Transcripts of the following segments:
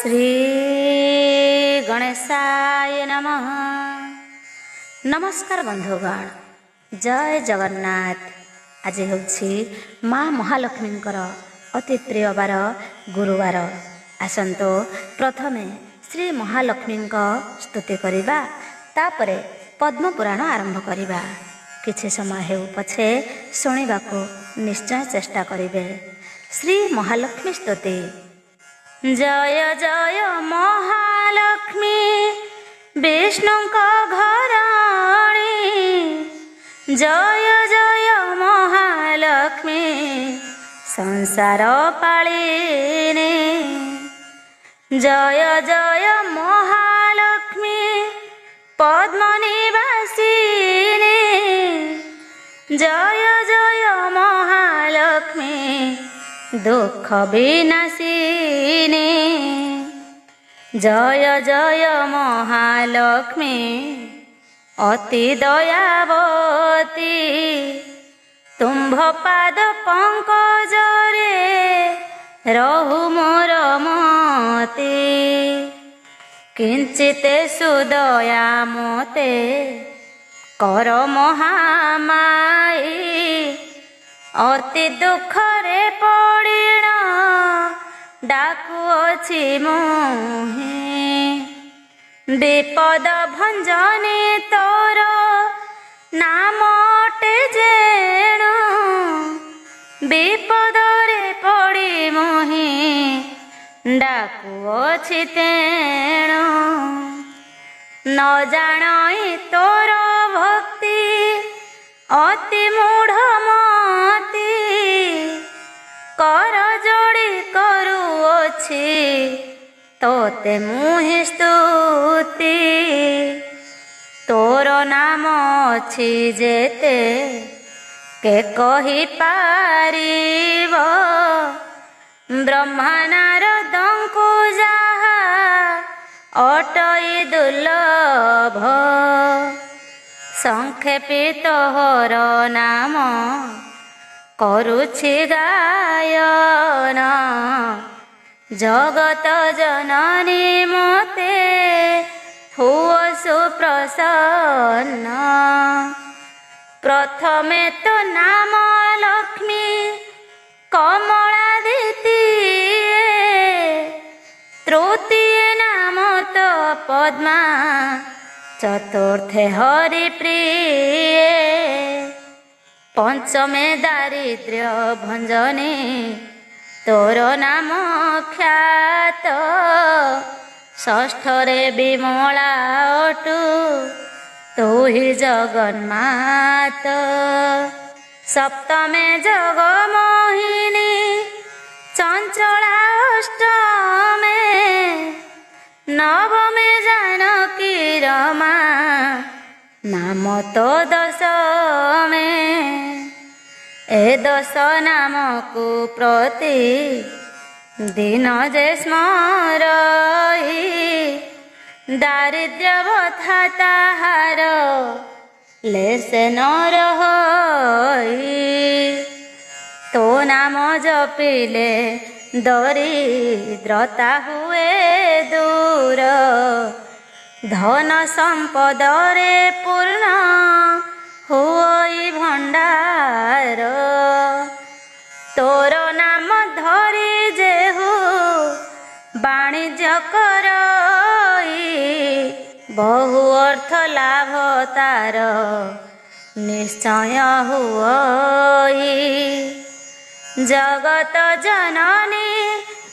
श्री गणेशाय नमः। नमस्कार बंधुगण, जय जगन्नाथ। आज होछि माँ महालक्ष्मींकर अति प्रिय बार गुरुवार। आसंतो प्रथमे श्री महालक्ष्मींक स्तुति करिबा, तापरे पद्म पुराण आरंभ करिबा। किछि समय हेउ पछे शुणिबाकू निश्चय चेष्टा करिबे। श्री महालक्ष्मी स्तुति। जय जय महालक्ष्मी विष्णुंक घराणी, जय जय महालक्ष्मी संसार पालिनी, जय जय महालक्ष्मी पद्मनिवासिनी, जय जय महालक्ष्मी दुख विनाशिनी, जय जय महालक्ष्मी अति दयावती, तुम्भ पाद पंकजरे रहु मोर मति, किंचिते सुदया मोते कर महामाई, अति दुखरे पड़िण डाकुअछि मोहि, विपद भंजनी तोर नामटे जेणु, विपदरे पड़ी मोहि डाकुअछि तेणु, न जाणई तोर भक्ति अति मूढ़ मति, कर जोड़ी करुअछि तोते मुहि स्तुति, तोर नाम अछि जेते के कहि पारिब, ब्रह्मनारदंकु जाहा अटई दुर्लभ, संक्षेपित हर नाम करुछि गायन, जगत जननी मोते हुओ सुप्रसन्न, प्रथमे तो नाम लक्ष्मी कमला द्वितीये, तृतीय नाम तो पद्मा, चतुर्थे हरिप्रिये, पंचमे दारिद्र्य भंजनी तोर नाम ख्यात, षष्ठरे विमला अटु तू ही जगन्मात, सप्तमे जगमोहिनी चंचला अष्टमे, नवमे जानकी रमा नाम तो दशमे, ए दश नाम को प्रति दिन जे स्मरई, दारिद्र्य भथा ताहार लेसे न रही, तो नाम जपिले दरिद्रता हुए दूर, धन संपदरे पूर्ण हुई भंडार, तोर नाम धरी जेहु वाणिज्य करई, बहु अर्थ लाभ तार निश्चय हुई, जगत जननी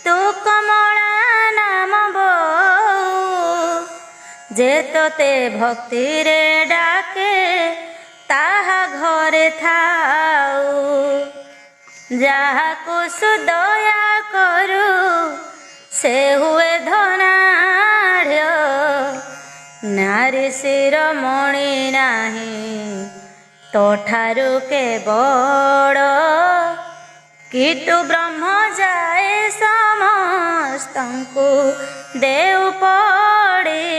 तू कमला नाम बहु, जे तोते भक्ति रे डाके ताहा घरे थाऊ, जाहाकु सुदया करू से हुए धनाढ़, नारी शिरोमणि नाही तो ठारू के बड़, किटु ब्रह्म जाए समस्तंकु देउ पड़ी,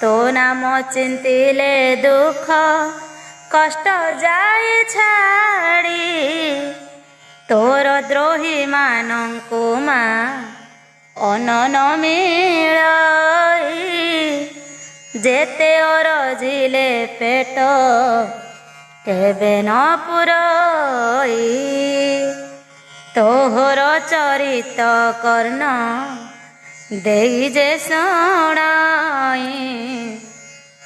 तो नाम चिंतिले दुख कष्ट जाए छाड़ी, तोर द्रोही मानंकु माँ ଅନନ ମିଳଇ ଯେତେ ଅରଜିଲେ ପେଟ କେବେ ନ ପୁରଇ ତୋହର ଚରିତ କର୍ଣ୍ଣ ଦେଇ ଯେ ଶୁଣାଇ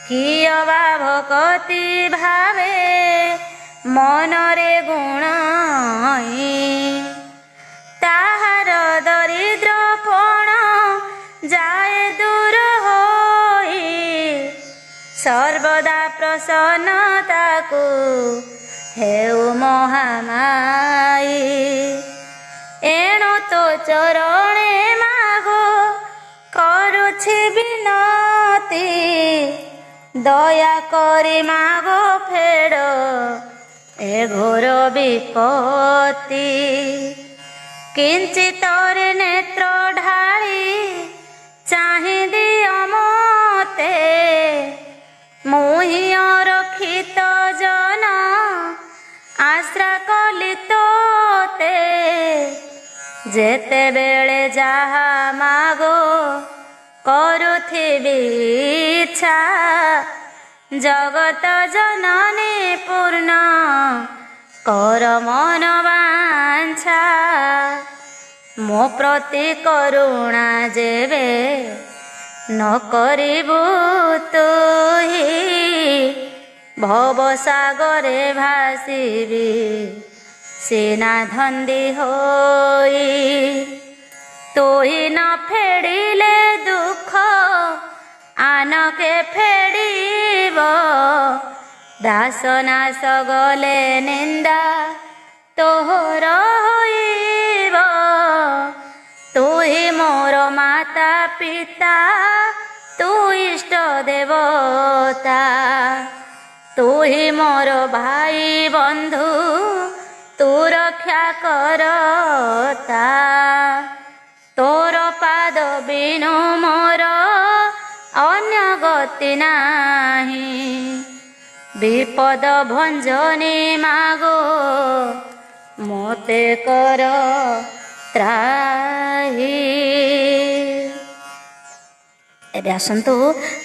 କିୟ ବା ଭକତି ଭାବେ ମନରେ ଗୁଣାଇ ତାହାର ଦରିଦ୍ର ପଣ ଯାଏ ଦୂର ହୋଇ ସର୍ବଦା ପ୍ରସନ୍ନ ତାକୁ ହେଉ ମହାମାଇ ଏଣୁ ତୋ ଚରଣେ ମାଗ କରୁଛି ବିନତି ଦୟା କରି ମାଗ ଫେଡ଼ ଏ ଘୋର ବିପତ୍ତି କିଞ୍ଚିତରେ ନେତ୍ର ଢାଳି ଚାହିଁ ଦିଅ ମତେ ମୁହିଁ ଅରକ୍ଷିତ ଜନ ଆଶ୍ରା କଲି ତୋତେ ଯେତେବେଳେ ଯାହା ମାଗ କରୁଥିବି ଇଚ୍ଛା ଜଗତ ଜନନୀ ପୂର୍ଣ୍ଣ କର ମନ ବାଞ୍ଛା ମୋ ପ୍ରତି କରୁଣା ଯେବେ ନ କରିବୁ ତୁହି ଭବସାଗରେ ଭାସିବି ସିନା ଧନ୍ଦି ହୋଇ ତୁହି ନ ଫେଡ଼ିଲେ ଦୁଃଖ ଆନକେ ଫେଡ଼ିବ ଦାସ ନାଶ ଗଲେ ନିନ୍ଦା ତୋହର ହୋଇବ ତୁହି ମୋର ମାତା ପିତା ତୁ ଇଷ୍ଟ ଦେବତା ତୁହି ମୋର ଭାଇ ବନ୍ଧୁ ତୁ ରକ୍ଷା କରତା ତୋର ପାଦ ବିନୁ ମୋର ଅନ୍ୟ ଗତି ନାହିଁ ବିପଦ ଭଞ୍ଜନୀ ମାଗୋ ମୋତେ କର ତ୍ରାହି। ଏବେ ଆସନ୍ତୁ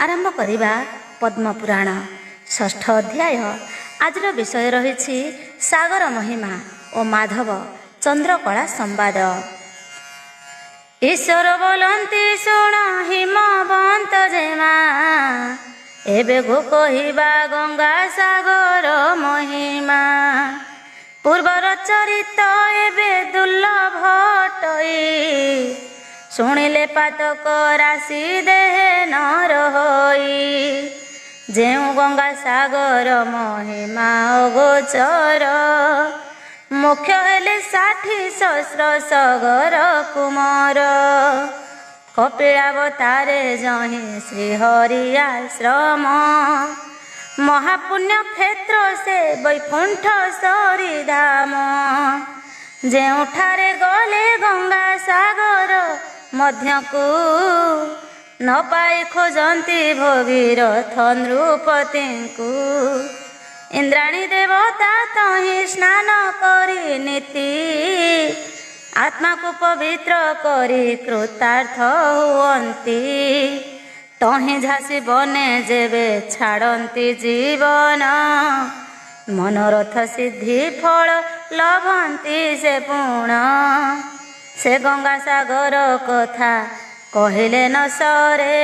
ଆରମ୍ଭ କରିବା ପଦ୍ମପୁରାଣ ଷଷ୍ଠ ଅଧ୍ୟାୟ। ଆଜିର ବିଷୟ ରହିଛି ସାଗର ମହିମା ଓ ମାଧବ ଚନ୍ଦ୍ରକଳା ସମ୍ବାଦ। ଈଶ୍ୱର ବୋଲନ୍ତି ଶୁଣ ହିମବନ୍ତ ଜେମା ଏବେ କହିବା ଗଙ୍ଗା ସାଗର ମହିମା ପୂର୍ବର ଚରିତ ଏବେ ଦୁର୍ଲଭ ଟଇ ଶୁଣିଲେ ପାତକ ରାଶି ଦେହେ ନର ହୋଇ ଯେଉଁ ଗଙ୍ଗା ସାଗର ମହିମା ଅଗୋଚର ମୁଖ୍ୟ ହେଲେ 60 ସହସ୍ର ସଗର କୁମର କପିଳାବତାରେ ଜହିଁ ଶ୍ରୀହରି ଆଶ୍ରମ ମହାପୁଣ୍ୟ କ୍ଷେତ୍ର ସେ ବୈକୁଣ୍ଠ ସରିଧାମ ଯେଉଁଠାରେ ଗଲେ ଗଙ୍ଗା ସାଗର ମଧ୍ୟକୁ ନ ପାଇ ଖୋଜନ୍ତି ଭଗୀରଥ ନୃପତିଙ୍କୁ ଇନ୍ଦ୍ରାଣୀ ଦେବତା ତହିଁ ସ୍ନାନ କରି ନୀତି ଆତ୍ମାକୁ ପବିତ୍ର କରି କୃତାର୍ଥ ହୁଅନ୍ତି ତହିଁ ଝାସି ବନେ ଯେବେ ଛାଡ଼ନ୍ତି ଜୀବନ ମନୋରଥ ସିଦ୍ଧି ଫଳ ଲଭନ୍ତି ସେ ପୁଣ ସେ ଗଙ୍ଗା ସାଗର କଥା କହିଲେ ନ ସରେ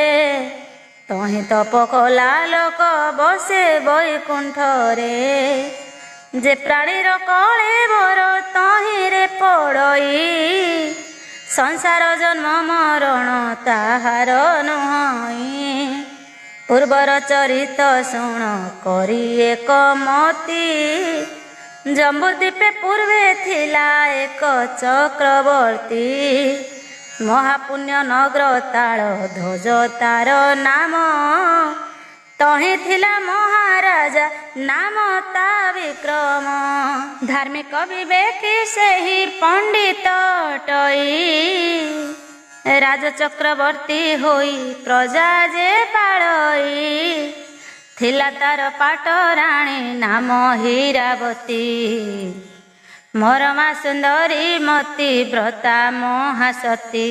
ତହିଁ ତପ କଲା ଲୋକ ବସେ ବୈକୁଣ୍ଠରେ ଯେ ପ୍ରାଣୀର କଳେବର ତହିଁରେ ପଡ଼ଇ ସଂସାର ଜନ୍ମ ମରଣ ତାହାର ନୁହଁ ପୂର୍ବର ଚରିତ ଶୁଣ କରି ଏକ ମତି ଜମ୍ବୁଦ୍ୱୀପେ ପୂର୍ବେ ଥିଲା ଏକ ଚକ୍ରବର୍ତ୍ତୀ ମହାପୁଣ୍ୟ ନଗର ତାଳ ଧ୍ୱଜ ତାର ନାମ ତହିଁ ଥିଲା ମହାରାଜା ନାମ ତା ବିକ୍ରମ ଧାର୍ମିକ ବିବେକୀ ସେହି ପଣ୍ଡିତ ଟଇ ରାଜଚକ୍ରବର୍ତ୍ତୀ ହୋଇ ପ୍ରଜା ଯେ ପାଳଇ ଥିଲା ତାର ପାଟରାଣୀ ନାମ ହୀରାବତୀ ମରମା ସୁନ୍ଦରୀ ମତି ବ୍ରତା ମହାସତୀ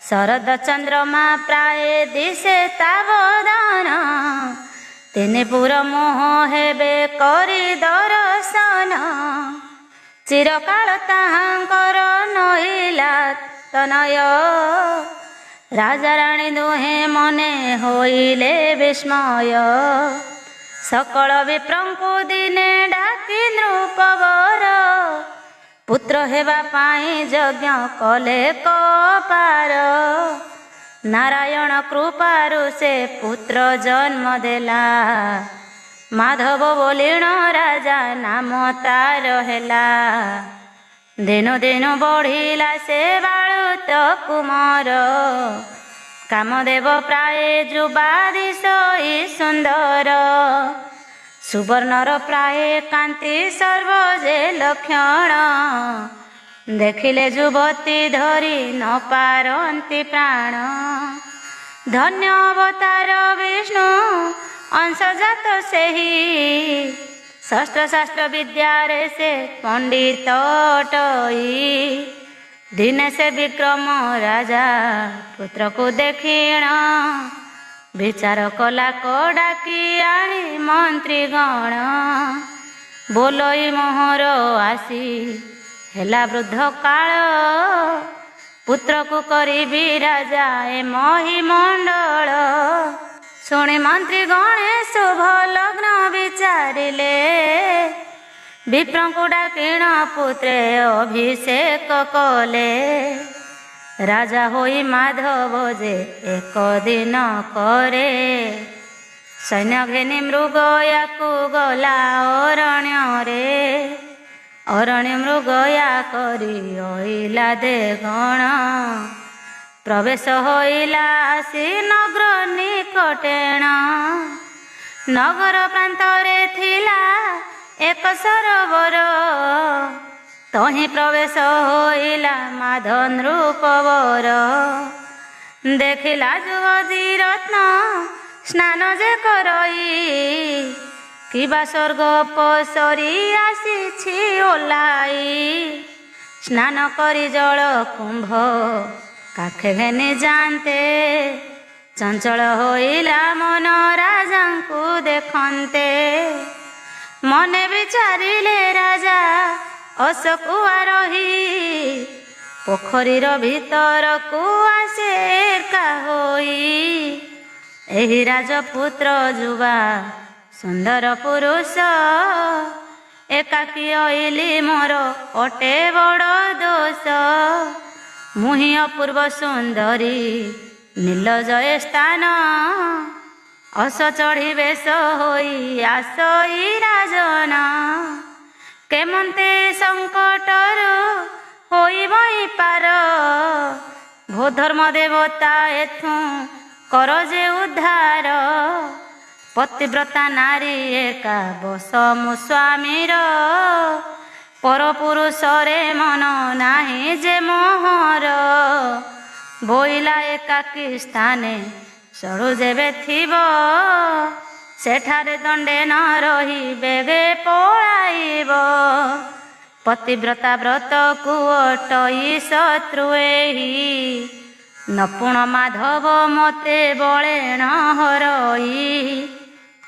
ଶରଦ ଚନ୍ଦ୍ରମା ପ୍ରାୟ ଦିଶେ ତା ବଦନ, ତିନି ପୁର ମୋହ ହେବେ କରି ଦର୍ଶନ। ଚିରକାଳ ତାହାଙ୍କର ନଇଲା ତନୟ, ରାଜାରାଣୀ ଦୁହେଁ ମନେ ହୋଇଲେ ବିସ୍ମୟ। ସକଳ ବିପ୍ରଙ୍କୁ ଦିନେ ଡାକି ନୃପବର, ପୁତ୍ର ହେବା ପାଇଁ ଯଜ୍ଞ କଲେ କପାର। ନାରାୟଣ କୃପାରୁ ସେ ପୁତ୍ର ଜନ୍ମ ଦେଲା, ମାଧବ ବୋଲିଣ ରାଜା ନାମ ତାର ହେଲା। ଦିନୁ ଦିନୁ ବଢ଼ିଲା ସେ ବାଳୁତ କୁମାର, କାମଦେବ ପ୍ରାୟ ଯୁବାଦିଶ ସୁନ୍ଦର। ସୁବର୍ଣ୍ଣର ପ୍ରାୟ କାନ୍ତି ସର୍ବ ଯେ ଲକ୍ଷଣ, ଦେଖିଲେ ଯୁବତୀ ଧରି ନ ପାରନ୍ତି ପ୍ରାଣ। ଧନ୍ୟ ଅବତାର ବିଷ୍ଣୁ ଅଂଶଜାତ ସେହି, ଷଷ୍ଠ ଶାସ୍ତ୍ର ବିଦ୍ୟାରେ ସେ ପଣ୍ଡିତ ଅଟଇ। ଦିନେ ସେ ବିକ୍ରମ ରାଜା ପୁତ୍ରକୁ ଦେଖିଣ, ବିଚାର କଲା କ ଡାକି ଆଣି ମନ୍ତ୍ରୀ ଗଣ। ବୋଲଇ ମୋହର ଆସି ହେଲା ବୃଦ୍ଧ କାଳ, ପୁତ୍ରକୁ କରିବି ରାଜା ଏ ମହିମଣ୍ଡଳ। ଶୁଣି ମନ୍ତ୍ରୀ ଗଣେ ଶୁଭ ଲଗ୍ନ ବିଚାରିଲେ, ବିପ୍ରଙ୍କୁ ଡାକିଣ ପୁତ୍ରେ ଅଭିଷେକ କଲେ। ରାଜା ହୋଇ ମାଧବ ଯେ ଏକ ଦିନ କରେ, ସୈନ୍ୟ ଘେନି ମୃଗ ୟାକୁ ଗଲା ଅରଣ୍ୟରେ। ଅରଣ୍ୟ ମୃଗ ୟା କରି ଅଇଲା ଦେଗଣ, ପ୍ରବେଶ ହୋଇଲା ଆସି ନଗର ନିକଟେଣ। ନଗର ପ୍ରାନ୍ତରେ ଥିଲା ଏକ ସରୋବର, ତହିଁ ପ୍ରବେଶ ହୋଇଲା ମାଧ ନୃପବର। ଦେଖିଲା ଯୁବତୀ ରତ୍ନ ସ୍ନାନ ଯେ କରଇ, କିବା ସ୍ୱର୍ଗ ପସରି ଆସିଛି ଓହ୍ଲାଇ। ସ୍ନାନ କରି ଜଳ କୁମ୍ଭ କାଖେ ଘେନି ଯାନ୍ତେ, ଚଞ୍ଚଳ ହୋଇଲା ମନ ରାଜାଙ୍କୁ ଦେଖନ୍ତେ। ମନେ ବିଚାରିଲେ ରାଜା ଅସକୁଆ ରହି, ପୋଖରୀର ଭିତରକୁ ଆସେ ଏକା ହୋଇ। ଏହି ରାଜପୁତ୍ର ଯୁବା ସୁନ୍ଦର ପୁରୁଷ, ଏକାକୀ ଅଇଲି ମୋର ଅଟେ ବଡ଼ ଦୋଷ। ମୁହିଁ ଅପୂର୍ବ ସୁନ୍ଦରୀ ନୀଲଜୟ ସ୍ଥାନ, ଅସ ଚଢ଼ି ବେଶ ହୋଇ ଆସଇ ରାଜନ। କେମନ୍ତେ ସଙ୍କଟରୁ ହୋଇବଇ ପାର, ଭୂ ଧର୍ମ ଦେବତା ଏଥୁ କର ଯେ ଉଦ୍ଧାର। ପତିବ୍ରତା ନାରୀ ଏକା ବସ ମୋ ସ୍ୱାମୀର, ପରପୁରୁଷରେ ମନ ନାହିଁ ଯେ ମୋହର। ବୋଇଲା ଏକାକୀ ସ୍ଥାନେ ସଡ଼ୁ ଯେବେ ଥିବ, ସେଠାରେ ଦଣ୍ଡେ ନ ରହି ବେଗେ ପଳାଇବ। ପତିବ୍ରତା ବ୍ରତକୁ ଅଟଇ ଶତ୍ରୁ ଏହି, ନପୁଣ ମାଧବ ମୋତେ ବଳେଣ ହରଇ।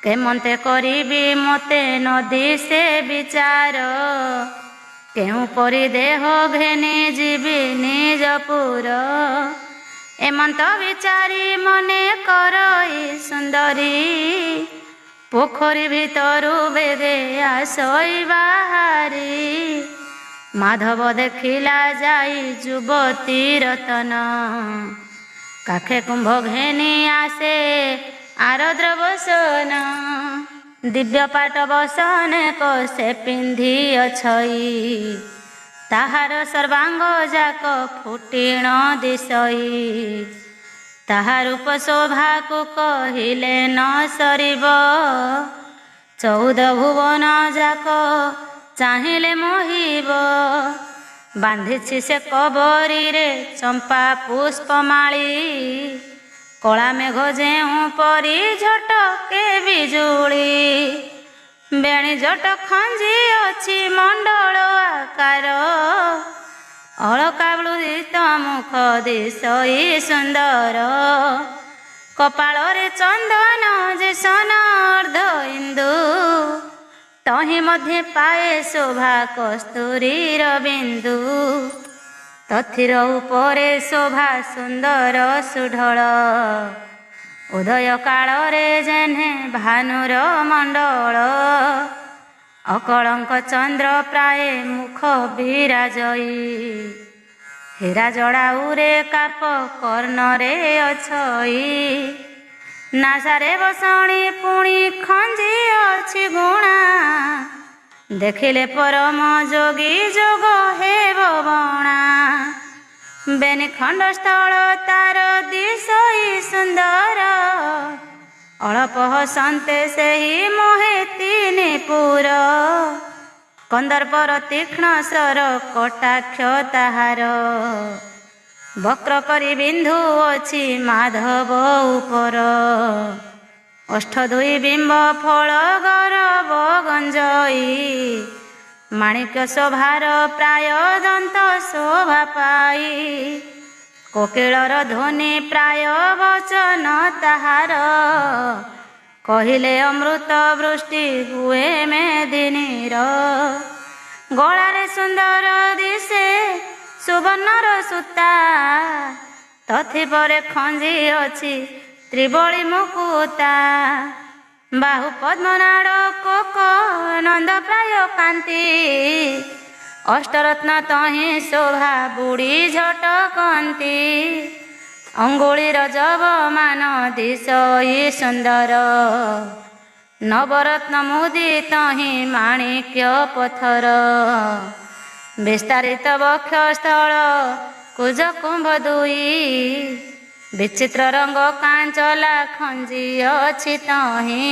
କେମନ୍ତେ କରିବି ମୋତେ ନଦୀ ସେ ବିଚାର, କେଉଁ ପରି ଦେହ ଘେନି ଯିବି ନିଜପୁର। ଏମନ୍ତ ବିଚାରି ମନେ କରଇ ସୁନ୍ଦରୀ, ପୋଖରୀ ଭିତରୁ ବେଗେ ଆସଇ ବାହାରି। ମାଧବ ଦେଖିଲା ଯାଇ ଯୁବତୀ ରତନ, କାଖେ କୁମ୍ଭ ଘେନି ଆସେ ଆରଦ୍ର ବସନ। ଦିବ୍ୟ ପାଟ ବସନେ ସେ ପିନ୍ଧି ଅଛଇ, ତାହାର ସର୍ବାଙ୍ଗ ଯାକ ଫୁଟିଣ ଦିଶଇ। ତାହା ରୂପ ଶୋଭାକୁ କହିଲେ ନ ସରିବ, 14 ଭୁବନ ଯାକ ଚାହିଁଲେ ମୋହିବ। ବାନ୍ଧିଛି ସେ କବରୀରେ ଚମ୍ପା ପୁଷ୍ପମାଳି, କଳା ମେଘ ଯେଉଁ ପରି ଝଟକେ ବିଜୁଳି। ବେଣୀ ଜଟ ଖଞ୍ଜି ଅଛି ମଣ୍ଡଳ ଆକାର, ଅଳକା ବୃତ मुख दिशई सुंदर कपाଳରେ ଚନ୍ଦନ ଯେ ସନର୍ଦ୍ଧ ଇନ୍ଦୁ ତହିଁ ମଧ୍ୟ ପାଏ ଶୋଭା କସ୍ତୁରୀର ବିନ୍ଦୁ ତଥିର ଉପରେ ଶୋଭା ସୁନ୍ଦର ସୁଢଳ ଉଦୟ କାଳରେ ଯେହ୍ନେ ଭାନୁର ମଣ୍ଡଳ ଅକଳଙ୍କ ଚନ୍ଦ୍ର ପ୍ରାୟ ମୁଖ ବିରାଜଇ ହୀରା ଜଡ଼ାଉରେ କାପ କର୍ଣ୍ଣରେ ଅଛଇ ନାସାରେ ବସଣି ପୁଣି ଖଞ୍ଜି ଅଛି ଗୁଣା ଦେଖିଲେ ପରମ ଯୋଗୀ ଯୋଗ ହେବ ବଣା ବେନି ଖଣ୍ଡସ୍ଥଳ ତାର ଦିଶଇ ସୁନ୍ଦର ଅଳପ ହସନ୍ତେ ସେହି ମୋହେ ତିନି ପୁର କନ୍ଦର୍ପର ତୀକ୍ଷ୍ଣ ସ୍ୱର କଟାକ୍ଷ ତାହାର ବକ୍ର କରି ବିନ୍ଧୁ ଅଛି ମାଧବ ଉପର ଅଷ୍ଟ ଦୁଇ ବିମ୍ବ ଫଳ ଗରବ ଗଞ୍ଜଇ ମାଣିକ୍ୟ ଶୋଭାର ପ୍ରାୟ ଦନ୍ତ ଶୋଭା ପାଇ କୋକିଳର ଧ୍ୱନି ପ୍ରାୟ ବଚନ ତାହାର କହିଲେ ଅମୃତ ବୃଷ୍ଟି ହୁଏ ମେଦିନୀର ଗଳାରେ ସୁନ୍ଦର ଦିଶେ ସୁବର୍ଣ୍ଣର ସୂତା ତଥିପରେ ଖଞ୍ଜି ଅଛି ତ୍ରିବଳି ମୁକୁତା ବାହୁ ପଦ୍ମନାଡ଼ କୋକ ନନ୍ଦ ପ୍ରାୟ କାନ୍ତି ଅଷ୍ଟରତ୍ନ ତହିଁ ଶୋଭା ବୁଢ଼ୀ ଝଟକନ୍ତି ଅଙ୍ଗୁଳିର ଯବମାନ ଦିଶଇ ସୁନ୍ଦର ନବରତ୍ନ ମୁଦି ତହିଁ ମାଣିକ୍ୟ ପଥର ବିସ୍ତାରିତ ବକ୍ଷସ୍ଥଳ କୁଜ କୁମ୍ଭ ଦୁଇ ବିଚିତ୍ର ରଙ୍ଗ କାଞ୍ଚଲା ଖଞ୍ଜି ଅଛି ତହିଁ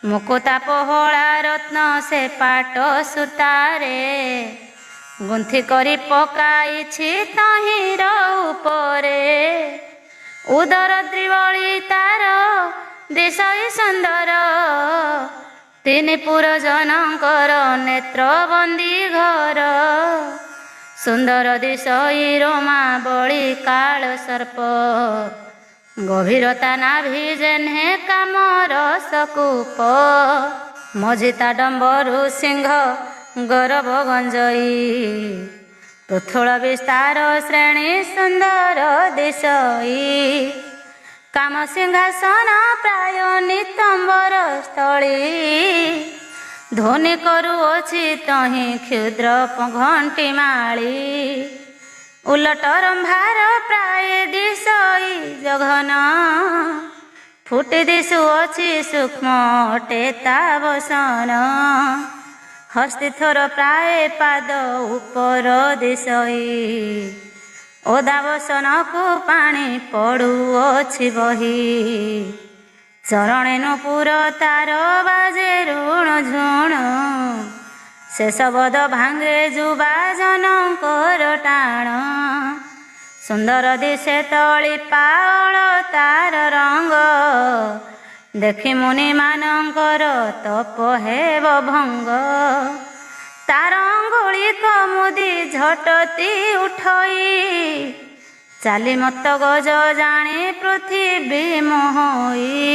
ମୁକୁତା ପୋହଳା ରତ୍ନ ସେ ପାଟ ସୂତାରେ ଗୁନ୍ଥି କରି ପକାଇଛି ତହିଁର ଉପରେ ଉଦର ତ୍ରିବଳି ତାର ଦିଶଇ ସୁନ୍ଦର ତିନି ପୁରଜନଙ୍କର ନେତ୍ରବନ୍ଦୀ ଘର ସୁନ୍ଦର ଦିଶଇ ରୋମା ବଳି କାଳ ସର୍ପ ଗଭୀରତା ନାଭି ଯେହ୍ନେ କାମର ସକୂପ ମଝିତା ଡମ୍ବରୁ ସିଂହ ଗରବ ଗଞ୍ଜଇ ପୃଥୁଳ ବିସ୍ତାର ଶ୍ରେଣୀ ସୁନ୍ଦର ଦିଶଇ କାମ ସିଂହାସନ ପ୍ରାୟ ନିତମ୍ବର ସ୍ଥଳୀ ଧ୍ୱନି କରୁଅଛି ତହିଁ କ୍ଷୁଦ୍ର ଘଣ୍ଟି ମାଳି ଉଲଟ ରମ୍ଭାର ପ୍ରାୟ ଦିଶଇ ଜଘନ ଫୁଟି ଦିଶୁଅଛି ସୂକ୍ଷ୍ମ ଅଟେ ତା ବସନ ହସ୍ତିଥର ପ୍ରାୟ ପାଦ ଉପର ଦିଶଇ ଓଦା ବସନକୁ ପାଣି ପଡ଼ୁଅଛି ବହି ଚରଣେନୁ ପୁର ତାର ବାଜେ ଋଣ ଝୁଣ ଶେଷ ବଦ ଭାଙ୍ଗେ ଯୁବା ଜନଙ୍କର ଟାଣ ସୁନ୍ଦର ଦିଶେ ତଳି ପାଳ ତାର ରଙ୍ଗ ଦେଖି ମୁନିମାନଙ୍କର ତପ ହେବ ଭଙ୍ଗ ତାର ଅଙ୍ଗୁଳି କମୁଦି ଝଟତି ଉଠଇ ଚାଲି ମତ ଗଜ ଜାଣି ପୃଥିବୀ ମୋହଇ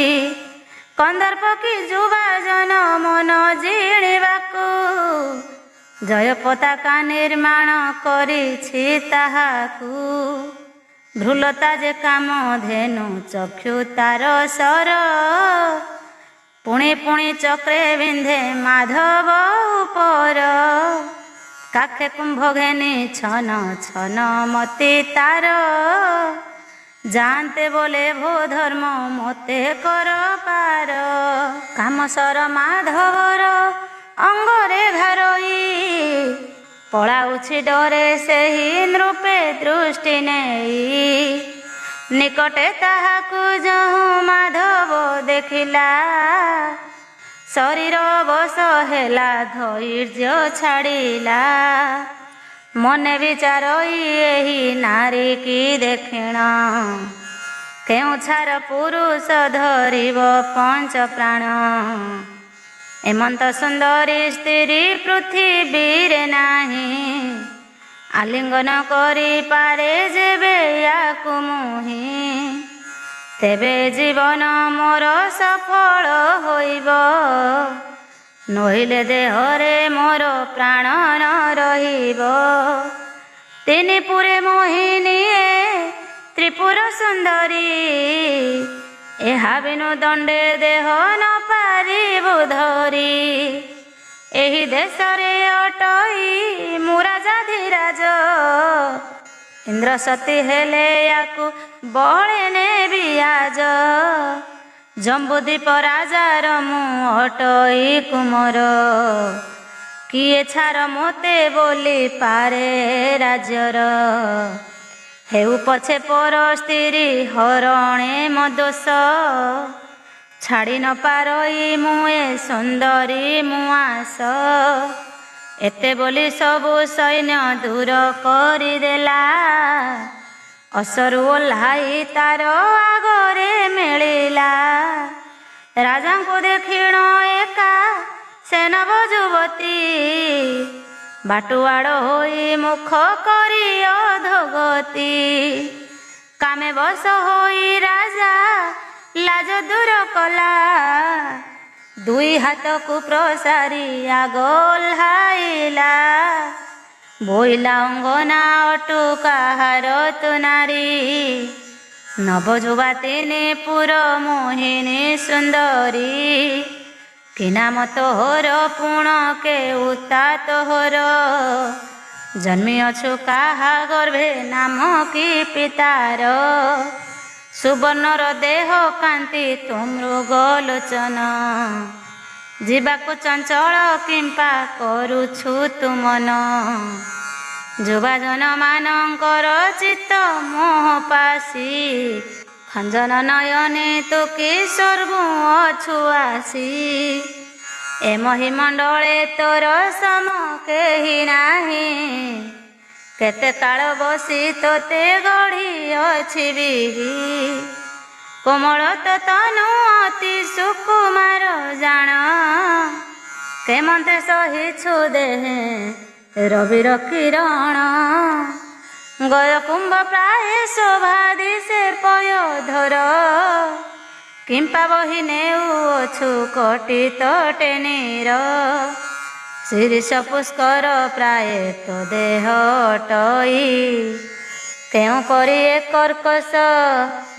କନ୍ଦର୍ପ କି ଯୁବା ଜନ ମନ ଜିଣିବାକୁ ଜୟ ପତାକା ନିର୍ମାଣ କରିଛି ତାହାକୁ ଭ୍ରୁଲତା ଯେ କାମ ଧେନୁ ଚକ୍ଷୁ ତାର ସର ପୁଣି ପୁଣି ଚକ୍ରେ ବିନ୍ଧେ ମାଧବ ଉପର କାଖେ କୁମ୍ଭ ଘେନି ଛନ ଛନ ମତି ତାର ଜାଣତେ ବୋଲେ ଭୋ ଧର୍ମ ମତେ କର ପାର କାମସର ମାଧବର ଅଙ୍ଗରେ ଘାରଇ ପଳାଉଛି ଡରେ ସେହି ନୃପେ ଦୃଷ୍ଟି ନେଇ ନିକଟେ ତାହାକୁ ଯହୁଁ ମାଧବ ଦେଖିଲା ଶରୀର ବଶ ହେଲା ଧୈର୍ଯ୍ୟ ଛାଡ଼ିଲା ମନେ ବିଚାରଇ ଏହି ନାରୀ କି ଦେଖିଣ କେଉଁ ଛାର ପୁରୁଷ ଧରିବ ପଞ୍ଚ ପ୍ରାଣ ଏମନ୍ତ ସୁନ୍ଦରୀ ସ୍ତ୍ରୀ ପୃଥିବୀରେ ନାହିଁ ଆଲିଙ୍ଗନ କରିପାରେ ଯେବେ ୟାକୁ ମୁହିଁ, ତେବେ ଜୀବନ ମୋର ସଫଳ ହୋଇବ। ନୋହିଲେ ଦେହରେ ମୋର ପ୍ରାଣ ନ ରହିବ। ତିନି ପୁରେ ମୋହିନୀଏ ତ୍ରିପୁର ସୁନ୍ଦରୀ, ଏହା ବିନୁ ଦଣ୍ଡେ ଦେହ ନ ପାରିବୁ ଧରି। ଏହି ଦେଶରେ ଅଟଇ ମୁଁ ରାଜାଧିରାଜ, ଇନ୍ଦ୍ର ସତୀ ହେଲେ ୟାକୁ ବଳେ ନେବି ଆଜ। ଜମ୍ବୁଦ୍ୱୀପ ରାଜାର ମୁଁ ଅଟଇ କୁମର, କିଏ ଛାର ମୋତେ ବୋଲି ପାରେ ରାଜ୍ୟର। ହେଉ ପଛେ ପର ସ୍ତ୍ରୀ ହରଣେ ମୋ ଦୋଷ, ଛାଡ଼ି ନ ପାରଇ ମୁଁ ଏ ସୁନ୍ଦରୀ ମୁଁ ଆସ। ଏତେ ବୋଲି ସବୁ ସୈନ୍ୟ ଦୂର କରିଦେଲା, ଅସରୁ ଓହ୍ଲାଇ ତାର ଆଗରେ ମିଳିଲା। ରାଜାଙ୍କୁ ଦେଖିଣ ଏକା ସେ ନବ ଯୁବତୀ, ବାଟୁଆଡ଼ ହୋଇ ମୁଖ କରି ଅଧୋଗତି। କାମେ ବଶ ହୋଇ ରାଜା ଲାଜ ଦୂର କଲା, ଦୁଇ ହାତକୁ ପ୍ରସାରି ଆଗ ଓହ୍ଲାଇଲା। ବୋଇଲା ଅଙ୍ଗନା ଅଟୁ କାହାର ତୁ ନାରୀ, ନବଯୁବାତିନୀ ପୁର ମୋହିନୀ ସୁନ୍ଦରୀ। କି ନାମ ତୋହର ପୁଣ କେଉତା ତୋହର, ଜନ୍ମିଅଛୁ କାହା ଗର୍ଭେ ନାମ କି ପିତାର। ସୁବର୍ଣ୍ଣର ଦେହ କାନ୍ତି ତୁ ମୃଗଲୋଚନ, ଯିବାକୁ ଚଞ୍ଚଳ କିମ୍ପା କରୁଛୁ ତୁ ମନ। ଯୁବାଜନ ମାନଙ୍କର ଚିତ୍ତ ମୋହ ପାଶି, ଖଞ୍ଜନ ନୟନେ ତୁ କିଶୋରକୁ ଅଛୁ ଆସି। ଏ ମହିମଣ୍ଡଳେ ତୋର ସମ କେହି ନାହିଁ, କେତେ କାଳ ବସି ତୋତେ ଗଢ଼ିଅଛି ବିହି। କୋମଳ ତୋ ତନୁ ଅତି ସୁକୁମାର ଜାଣ, କେମନ୍ତେ ସହିଛୁ ଦେହେ ରବିର କିରଣ। ଗୟ କୁମ୍ଭ ପ୍ରାୟ ଶୋଭା ଦିଶେ ପୟୋଧର, କିମ୍ପା ବହି ନେଉଅଛୁ କଟି ତଟେ ନୀର। ଶିରୀଷ ପୁଷ୍କର ପ୍ରାୟ ତୋ ଦେହ ଅଟଇ, କେଉଁ ପରି ଏ କର୍କଶ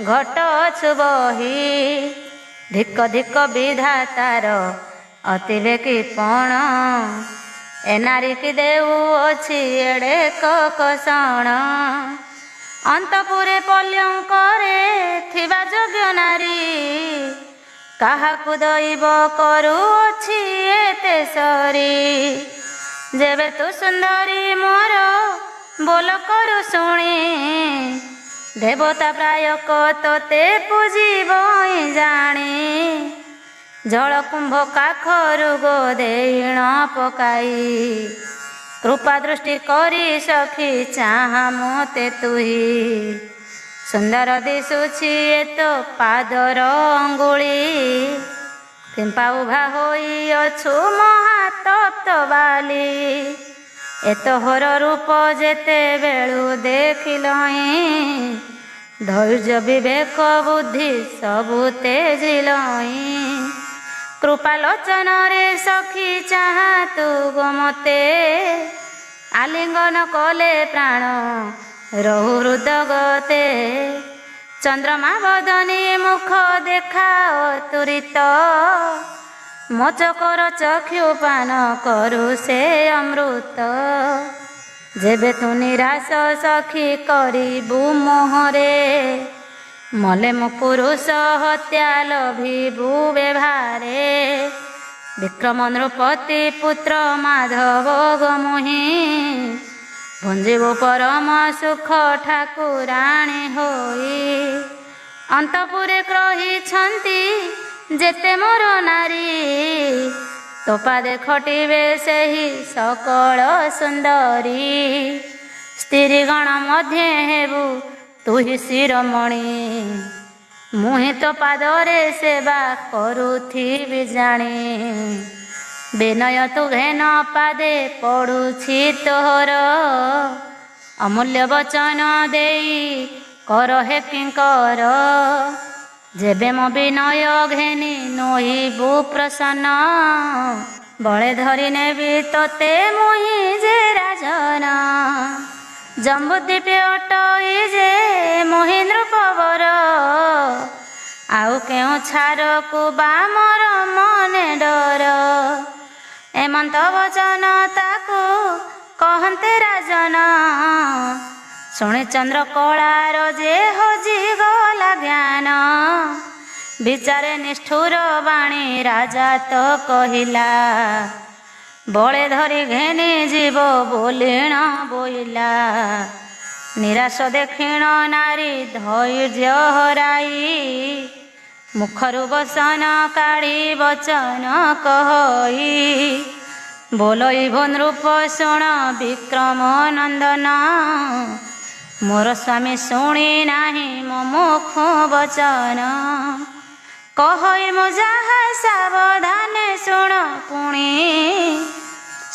ଘଟଛୁ ବହି। ଧିକ ଧିକ ବିଧାତାର ଅତିବେ କିପଣ, ଏ ନାରୀ କି ଦେଉଅଛି ଏଡ଼େ କକଷଣ। ଅନ୍ତପୁରେ ପଲ୍ୟଙ୍କରେ ଥିବା ଯୋଗ୍ୟ ନାରୀ, କାହାକୁ ଦଇବ କରୁଅଛି ଏତେ ସରି। ଯେବେ ତୁ ସୁନ୍ଦରୀ ମୋର ବୋଲ କରୁ ଶୁଣି, ଦେବତା ପ୍ରାୟକ ତୋତେ ପୂଜିବ ଜାଣି। ଜଳକୁମ୍ଭ କାଖରୁ ଗୋଦେଇଣ ପକାଇ, କୃପା ଦୃଷ୍ଟି କରି ସଖୀ ଚାହା ମୋତେ ତୁହି। ସୁନ୍ଦର ଦିଶୁଛି ଏ ତୋ ପାଦର ଅଙ୍ଗୁଳି, କିମ୍ପା ଉଭା ହୋଇଅଛୁ ମହାତପ୍ତ ବାଲି। ଏ ତୋହର ରୂପ ଯେତେବେଳୁ ଦେଖିଲଇଁ, ଧୈର୍ଯ୍ୟ ବିବେକ ବୁଦ୍ଧି ସବୁ ତେଜିଲଇଁ। କୃପାଲୋଚନରେ ସଖୀ ଚାହା ତୁ ଗୋ ମୋତେ, ଆଲିଙ୍ଗନ କଲେ ପ୍ରାଣ ରହୁ ହୃଦଗତେ। ଚନ୍ଦ୍ରମା ବଦନୀ ମୁଖ ଦେଖାଅ ତୁରିତ, ମୋଚକର ଚକ୍ଷୁ ପାନ କରୁ ସେ ଅମୃତ। ଯେବେ ତୁ ନିରାଶ ସଖୀ କରିବୁ ମୋହରେ, ମଲେ ମୋ ପୁରୁଷ ହତ୍ୟା ଲଭିବୁ ବ୍ୟବହାରେ। ବିକ୍ରମ ନୃପତି ପୁତ୍ର ମାଧବ ଗମୁହିଁ, ଭଞ୍ଜିବୁ ପରମ ସୁଖ ଠାକୁରାଣୀ ହୋଇ। ଅନ୍ତପୁରେ ରହିଛନ୍ତି ଯେତେ ମୋର ନାରୀ, ତୋ ପାଦେ ଖଟିବେ ସେହି ସକଳ ସୁନ୍ଦରୀ। ସ୍ତ୍ରୀଗଣ ମଧ୍ୟେ ହେବୁ ତୁହି ଶିରୋମଣି, ମୁହିଁ ତୋ ପାଦରେ ସେବା କରୁଥିବି ଜାଣି। ବିନୟ ତୁ ଘେନ ପାଦେ ପଡ଼ୁଛି ତୋହର, ଅମୂଲ୍ୟ ବଚନ ଦେଇ କର ହେ କିଙ୍କର, ଯେବେ ମୋ ବିନୟ ଘେନି ନୋଇବୁ ପ୍ରସନ୍ନ। ବଳେ ଧରି ନେବି ତୋତେ ମୁହିଁ ଯେ ରାଜନ, ଜମ୍ବୁଦ୍ୱୀପେ ଅଟଇ ଯେ ମୋହି ନୃପବର। ଆଉ କେଉଁ ଛାରକୁ ବା ମୋର ମନେ ଡର, ଏମନ୍ତ ବଚନ ତାକୁ କହନ୍ତେ ରାଜନ। ଶୁଣି ଚନ୍ଦ୍ର କଳାର ଯେ ହଜିଗଲା ଜ୍ଞାନ, ବିଚାରେ ନିଷ୍ଠୁର ବାଣୀ ରାଜା ତ କହିଲା। ବଳେ ଧରି ଘେନି ଯିବ ବୋଲିଣ ବୋଇଲା, ନିରାଶ ଦେଖିଣ ନାରୀ ଧୈର୍ଯ୍ୟ ହରାଇ। ମୁଖରୁ ବସନ କାଢ଼ି ବଚନ କହଇ, ବୋଲଇବ ନୃପ ଶୁଣ ବିକ୍ରମ ନନ୍ଦନ। ମୋର ସ୍ୱାମୀ ଶୁଣି ନାହିଁ ମୋ ମୁଖ ବଚନ, କହଇ ମୁଁ ଯାହା ସାବଧାନେ ଶୁଣ ପୁଣି।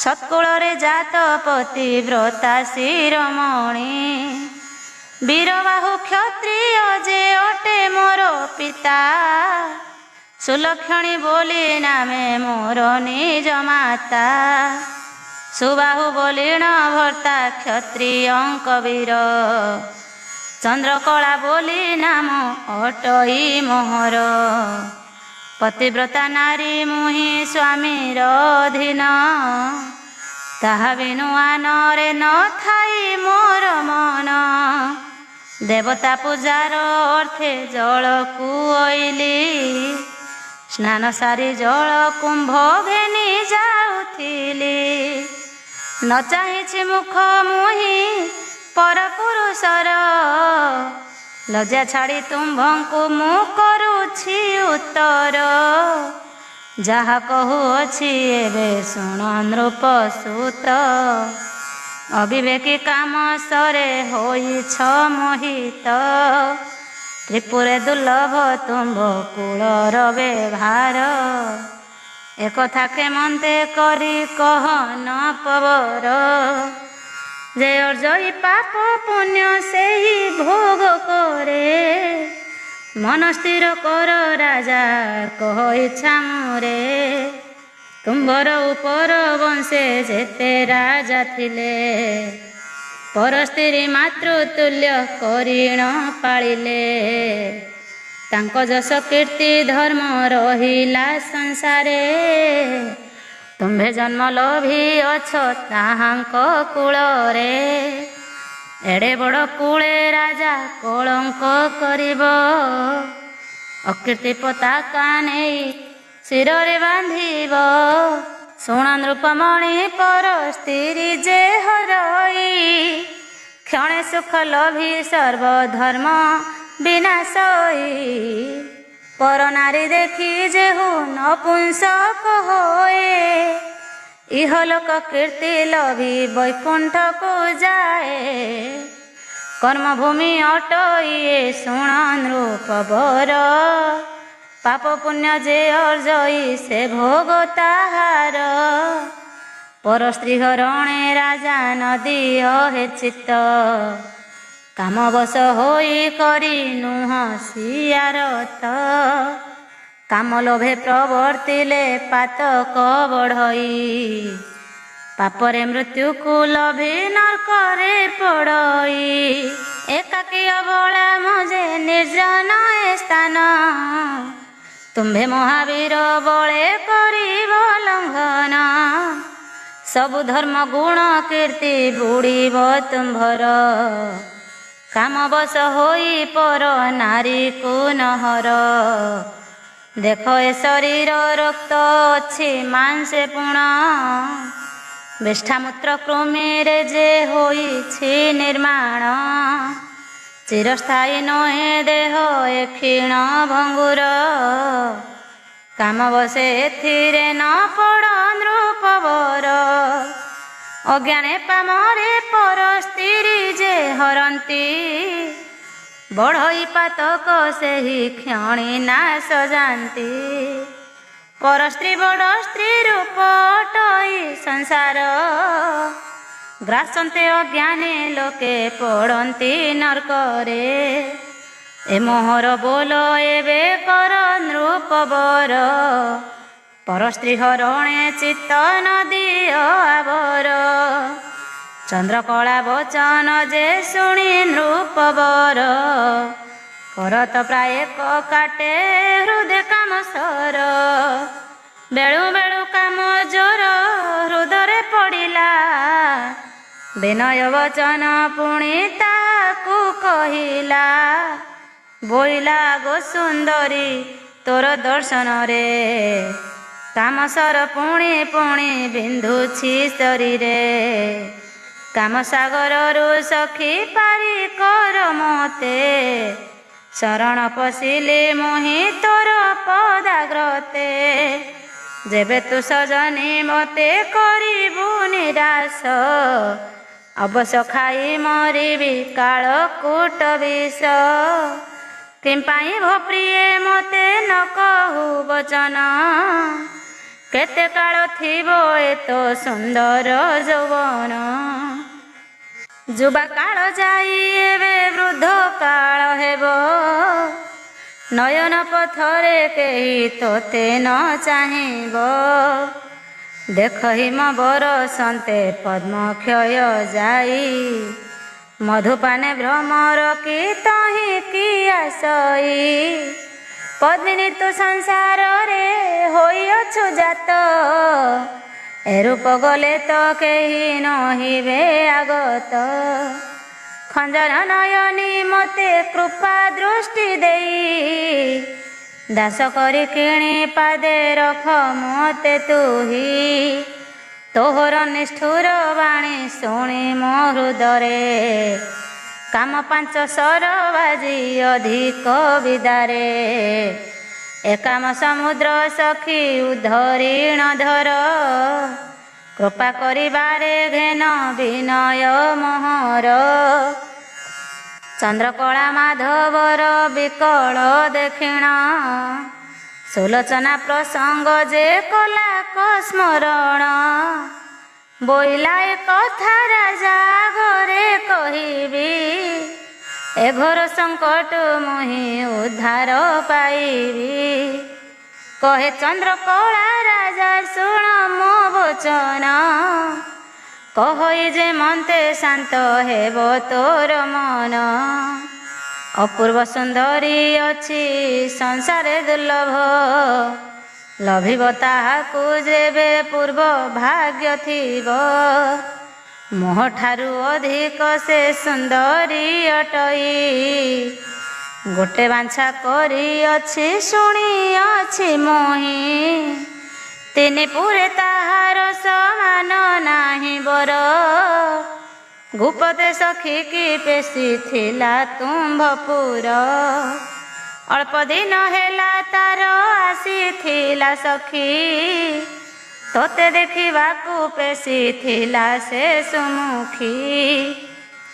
ସତ୍କୁଳରେ ଜାତ ପତିବ୍ରତା ଶିରୋମଣି, ବୀରବାହୁ କ୍ଷତ୍ରିୟ ଯେ ଅଟେ ମୋର ପିତା। ସୁଲକ୍ଷଣୀ ବୋଲି ନାମେ ମୋର ନିଜ ମାତା, ସୁବାହୁ ବୋଲିଣ ଭର୍ତ୍ତା କ୍ଷତ୍ରିୟଙ୍କ ବୀର। ଚନ୍ଦ୍ରକଳା ବୋଲି ନାମ ଅଟଇ ମୋହର, ପତିବ୍ରତା ନାରୀ ମୁହିଁ ସ୍ୱାମୀର ଅଧୀନ। ତାହା ବିନୁ ଆନରେ ନ ଥାଇ ମୋର ମନ, ଦେବତା ପୂଜାର ଅର୍ଥେ ଜଳକୁ ଅଇଲି। ସ୍ନାନ ସାରି ଜଳ କୁମ୍ଭ ଘେନି ଯାଉଥିଲି, ନ ଚାହିଁଛି ମୁଖ ମୁହିଁ ପର ପୁରୁଷର। ଲଜ୍ଜା ଛାଡ଼ି ତୁମ୍ଭଙ୍କୁ ମୁଁ କରୁଛି ଉତ୍ତର, ଯାହା କହୁଅଛି ଏବେ ଶୁଣ ନୃପସୁତ। ଅବିବେକୀ କାମ ସରେ ହୋଇଛ ମୋହିତ, ତ୍ରିପୁରେ ଦୁର୍ଲଭ ତୁମ୍ଭ କୁଳର ବ୍ୟବହାର। ଏକଥା କ୍ଷେମନ୍ତେ କରି କହ ନ ପବର, ଯେ ଅର୍ଜଇ ପାପ ପୁଣ୍ୟ ସେହି ଭୋଗ କରେ। ମନ ସ୍ଥିର କର ରାଜା କହ ଇଚ୍ଛା ମୋରେ, ତୁମ୍ଭର ଉପର ବଂଶେ ଯେତେ ରାଜା ଥିଲେ। ପର ସ୍ତ୍ରୀ ମାତୃତୁଲ୍ୟ କରିଣ ପାଳିଲେ, ତାଙ୍କ ଯଶ କୀର୍ତ୍ତି ଧର୍ମ ରହିଲା ସଂସାରେ। ତୁମ୍ଭେ ଜନ୍ମ ଲୋଭିଅଛ ତାହାଙ୍କ କୂଳରେ, ଏଡ଼େ ବଡ଼ କୂଳେ ରାଜା କଳଙ୍କ କରିବ। ଅକୀର୍ତ୍ତି ପତାକା ନେଇ ଶିରରେ ବାନ୍ଧିବ, ଶୁଣ ନୃପମଣି ପର ସ୍ତ୍ରୀ ଯେ ହରଇ। କ୍ଷଣେ ସୁଖ ଲୋଭି ସର୍ବଧର୍ମ ବିନାଶଇ, ପର ନାରୀ ଦେଖି ଯେହୁ ନପୁଂସକ ହୋଏ। ଇହଲୋକ କୀର୍ତ୍ତି ଲୋଭି ବୈକୁଣ୍ଠକୁ ଯାଏ, କର୍ମଭୂମି ଅଟଇ ଶୁଣ ନୃପବର। ପାପ ପୁଣ୍ୟ ଯେ ଅର୍ଜଇ ସେ ଭୋଗ ତାହାର, ପର ସ୍ତ୍ରୀ ହରଣେ ରାଜା ନଦିଅ ହେ ଚିତ୍ତ। କାମବଶ ହୋଇ କରି ନୁହଁ ସିଆରତ, କାମ ଲୋଭେ ପ୍ରବର୍ତ୍ତିଲେ ପାତକ ବଢ଼ଇ। ପାପରେ ମୃତ୍ୟୁକୁ ଲୋଭି ନର୍କରେ ପଡ଼ଇ। ଏକାକୀ ଅବଳା ମଜେ ନିର୍ଜନ ଏ ସ୍ଥାନ, ତୁମ୍ଭେ ମହାବୀର ବଳେ କରିବ ଲଙ୍ଘନ। ସବୁ ଧର୍ମ ଗୁଣ କୀର୍ତ୍ତି ବୁଡ଼ିବ ତୁମ୍ଭର, କାମବଶ ହୋଇ ପର ନାରୀକୁ ନହର। ଦେଖ ଏ ଶରୀର ରକ୍ତ ଅଛି ମାଂସେ ପୁଣ, ବିଷ୍ଠାମୂତ୍ର କୃମିରେ ଯେ ହୋଇଛି ନିର୍ମାଣ। ଚିରସ୍ଥାୟୀ ନୁହେଁ ଦେହ ଏ କ୍ଷୀଣ ଭଙ୍ଗୁର, କାମବଶେ ଏଥିରେ ନ ପଡ଼ ନୃପବର। ଅଜ୍ଞାନେ ପାମରେ ପର ସ୍ତ୍ରୀ ଯେ ହରନ୍ତି, ବଢ଼ଇ ପାତକ ସେହି କ୍ଷଣି ନାଶ ଯାନ୍ତି। ପର ସ୍ତ୍ରୀ ବଡ଼ ସ୍ତ୍ରୀ ରୂପ ଅଟଇ ସଂସାର, ଗ୍ରାସନ୍ତେ ଅଜ୍ଞାନୀ ଲୋକେ ପଡ଼ନ୍ତି ନର୍କରେ। ଏ ମୋହର ବୋଲ ଏବେ କର ନୃପବର, ପର ସ୍ତ୍ରୀ ହରଣେ ଚିତ୍ତ ନଦିଅ ଆବର। ଚନ୍ଦ୍ରକଳା ବଚନ ଯେ ଶୁଣି ନୃପବର, କରତ ପ୍ରାୟ କାଟେ ହୃଦୟ କାମ ସର। ବେଳୁ ବେଳୁ କାମ ଜୋର ହୃଦୟରେ ପଡ଼ିଲା, ବିନୟ ବଚନ ପୁଣି ତାକୁ କହିଲା। ବୋଇଲା ଗୋ ସୁନ୍ଦରୀ ତୋର ଦର୍ଶନରେ, କାମସର ପୁଣି ପୁଣି ବିନ୍ଧୁଛି ଶରୀରେ। କାମ ସାଗରରୁ ସଖୀ ପାରି କର ମତେ, ଶରଣ ପଶିଲି ମୁହିଁ ତୋର ପଦାଗ୍ରତେ। ଯେବେ ତୁ ସଜନୀ ମତେ କରିବୁ ନିରାଶ, ଅବଶ୍ୟ ଖାଇ ମରିବି କାଳକୂଟ ବିଷ। କିମ୍ପାଇଁ ଭପ୍ରିୟେ ମତେ ନ କହୁ ବଚନ, କେତେ କାଳ ଥିବ ଏତ ସୁନ୍ଦର ଯୌବନ। ଯୁବା କାଳ ଯାଇ ଏବେ ବୃଦ୍ଧ କାଳ ହେବ, ନୟନ ପଥରେ କେହି ତୋତେ ନ ଚାହିଁବ। ଦେଖ ହିମ ବରସନ୍ତେ ପଦ୍ମକ୍ଷୟ ଯାଇ, ମଧୁପାନେ ଭ୍ରମର କି ତହିଁ କି ଆଶଇ। ପଦ୍ମିନୀ ତୁ ସଂସାରରେ ହୋଇଅଛୁ ଜାତ, ଏ ରୂପ ଗଲେ ତ କେହି ନହିବେ ଆଗତ। ଖଞ୍ଜନ ନୟନୀ ମତେ କୃପା ଦୃଷ୍ଟି ଦେଇ, ଦାସ କରି କିଣି ପାଦେ ରଖ ମତେ ତୁହି। ତୋହର ନିଷ୍ଠୁର ବାଣୀ ଶୁଣି ମୋ ହୃଦରେ, କାମ ପାଞ୍ଚ ସର ବାଜି ଅଧିକ ବିଦାରେ। ଏ କାମ ସମୁଦ୍ର ସଖୀ ଉଦ୍ଧରିଣ ଧର, କୃପା କରିବାରେ ଘେନ ବିନୟ ମୋହର। ଚନ୍ଦ୍ରକଳା ମାଧବର ବିକଳ ଦେଖିଣ, ସୁଲୋଚନା ପ୍ରସଙ୍ଗ ଯେ କଲା ସ୍ମରଣ। ବୋଇଲା ଏ କଥା ରାଜା ଘରେ କହିବି, ଏ ଘୋର ସଙ୍କଟ ମୁହିଁ ଉଦ୍ଧାର ପାଇବି। କହେ ଚନ୍ଦ୍ରକଳା ରାଜା ଶୁଣ ମୋ ବଚନ, କହଇ ଯେ ମନ୍ତେ ଶାନ୍ତ ହେବ ତୋର ମନ। ଅପୂର୍ବ ସୁନ୍ଦରୀ ଅଛି ସଂସାରେ ଦୁର୍ଲଭ, ଲଭିବ ତାହାକୁ ଯେବେ ପୂର୍ବ ଭାଗ୍ୟ ଥିବ। ମୋହଠାରୁ ଅଧିକ ସେ ସୁନ୍ଦରୀ ଅଟଇ, ଗୋଟେ ବାଞ୍ଛା କରିଅଛି ଶୁଣିଅଛି ମୁହିଁ। ତିନି ପୁରେ ତାହାର ସମାନ ନାହିଁ ବର, ଗୁପତେ ସଖୀ କି ପେଶିଥିଲା ତୁମ୍ଭପୁର। ଅଳ୍ପ ଦିନ ହେଲା ତାର ଆସିଥିଲା ସଖୀ, ତୋତେ ଦେଖିବାକୁ ପେଶିଥିଲା ସେ ସୁମୁଖୀ।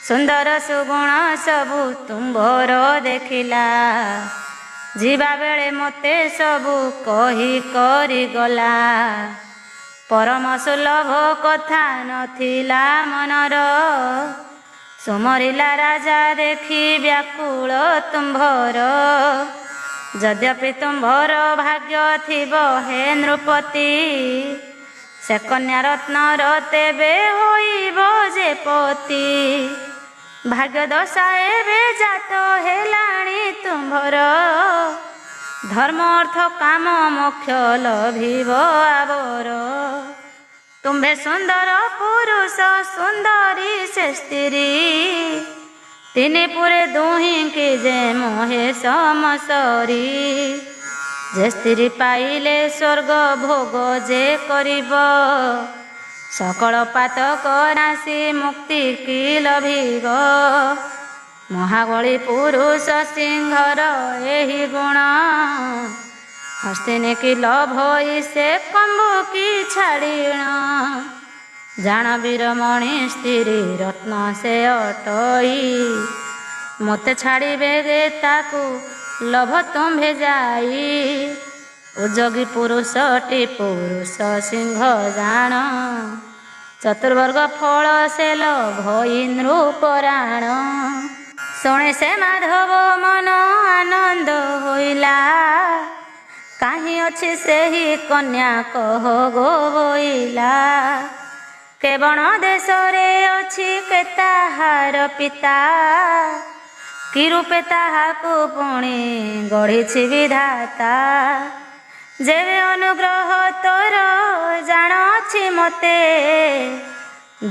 ସୁନ୍ଦର ସୁଗୁଣ ସବୁ ତୁମ୍ଭର ଦେଖିଲା, ଯିବା ବେଳେ ମତେ ସବୁ କହି କରି ଗଲା। ପରମ ସୁଲଭ କଥା ନଥିଲା ମନର, ସୁମରିଲା ରାଜା ଦେଖି ବ୍ୟାକୁଳ ତୁମ୍ଭର। ଯଦ୍ୟପି ତୁମ୍ଭର ଭାଗ୍ୟ ଥିବ ହେ ନୃପତି, ସେ କନ୍ୟା ରତ୍ନର ତେବେ ହୋଇବ ଯେ ପତି। ଭାଗ୍ୟ ଦଶା ଏବେ ଜାତ ହେଲାଣି ତୁମ୍ଭର, ଧର୍ମ ଅର୍ଥ କାମ ମୋକ୍ଷ ଲଭିବ ଆବର। ତୁମ୍ଭେ ସୁନ୍ଦର ପୁରୁଷ ସୁନ୍ଦରୀ ସେ ସ୍ତ୍ରୀ, ତିନି ପୁରେ ଦୁହିଁକି ଯେ ମୋହେ ସମସରି। ଯେ ସ୍ତ୍ରୀ ପାଇଲେ ସ୍ୱର୍ଗ ଭୋଗ ଯେ କରିବ, ସକଳ ପାତକ ନାଶି ମୁକ୍ତି କି ଲଭିବ। ମହାବଳୀ ପୁରୁଷ ସିଂହର ଏହି ଗୁଣ, ହସ୍ତିନୀ କି ଲଭଇ ସେ କମ୍ବୁ କି ଛାଡ଼ିଣ। ଜାଣ ବୀରମଣି ସ୍ତ୍ରୀ ରତ୍ନ ସେ ଅଟଇ, ମୋତେ ଛାଡ଼ିବେ गे ତାକୁ ଲଭ ତୁମ୍ଭେ ଯାଇ। ଉଦ୍ଯୋଗୀ ପୁରୁଷଟି ପୁରୁଷ ସିଂହ ଜାଣ, ଚତୁର୍ବର୍ଗ ଫଳ ସେ ଲୋଭଇ ନୃପରାଣ। ଶୁଣି ସେ ମାଧବ ମନ ଆନନ୍ଦ ହୋଇଲା, କାହିଁ ଅଛି ସେହି କନ୍ୟା କହ ଗୋ ବୋଇଲା। କେ ବଣ ଦେଶରେ ଅଛି କେ ତାହାର ପିତା, କି ରୂପେ ତାହାକୁ ପୁଣି ଗଢ଼ିଛି ବିଧାତା। ଯେବେ ଅନୁଗ୍ରହ ତୋର ଜାଣଛି ମୋତେ,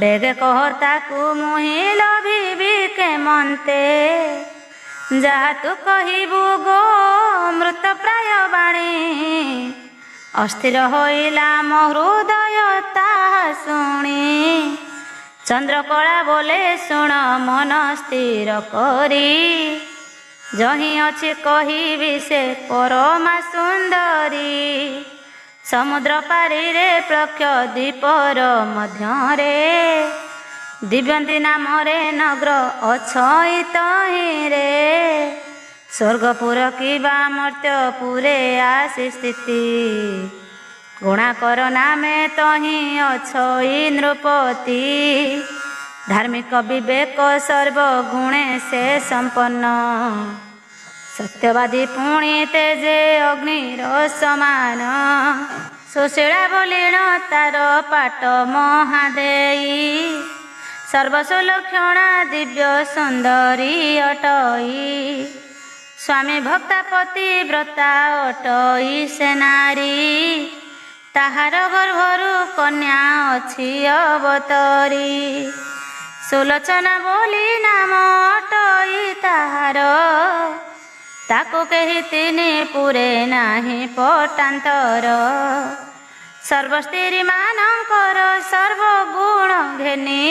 ବେଗେ କହ ତାକୁ ମୁହିଁ ଲଭିବି କେମନ୍ତେ। ଯାହା ତୁ କହିବୁ ଗୋ ମୃତ ପ୍ରାୟ ବାଣୀ, ଅସ୍ଥିର ହୋଇଲା ମୋ ହୃଦୟ ତାହା ଶୁଣି। ଚନ୍ଦ୍ରକଳା ବୋଲେ ଶୁଣ ମନ ସ୍ଥିର କରି, ଯହିଁ ଅଛି କହିବି ସେ ପରମା ସୁନ୍ଦରୀ। ସମୁଦ୍ର ପାରିରେ ପ୍ରକ୍ଷ ଦ୍ୱୀପର ମଧ୍ୟରେ, ଦିବ୍ୟନ୍ତୀ ନାମରେ ନଗ୍ର ଅଛଇ ତହିଁରେ। ସ୍ୱର୍ଗପୁର କିବା ମର୍ତ୍ତ୍ୟପୁରେ ଆସି ସ୍ଥିତି, ଗୁଣାକର ନାମେ ତହିଁ ଅଛଇ ନୃପତି। ଧାର୍ମିକ ବିବେକ ସର୍ବଗୁଣେ ସେ ସମ୍ପନ୍ନ, ସତ୍ୟବାଦୀ ପୁଣି ତେଜେ ଅଗ୍ନିର ସମାନ। ସୁଶୀଳା ବୋଲିଣ ତାର ପାଟ ମହାଦେଇ, ସର୍ବସୁଲକ୍ଷଣା ଦିବ୍ୟ ସୁନ୍ଦରୀ ଅଟଇ। ସ୍ୱାମୀ ଭକ୍ତାପତି ବ୍ରତା ଅଟଇ ସେ ନାରୀ, ତାହାର ଗର୍ଭରୁ କନ୍ୟା ଅଛି ଅବତରୀ। ସୁଲୋଚନା ବୋଲି ନାମ ଅଟଇ ତାହାର, ତାକୁ କେହି ତିନି ପୁରେ ନାହିଁ ପଟାନ୍ତର। ସର୍ବସ୍ତ୍ରୀ ମାନଙ୍କର ସର୍ବଗୁଣ ଘେନି,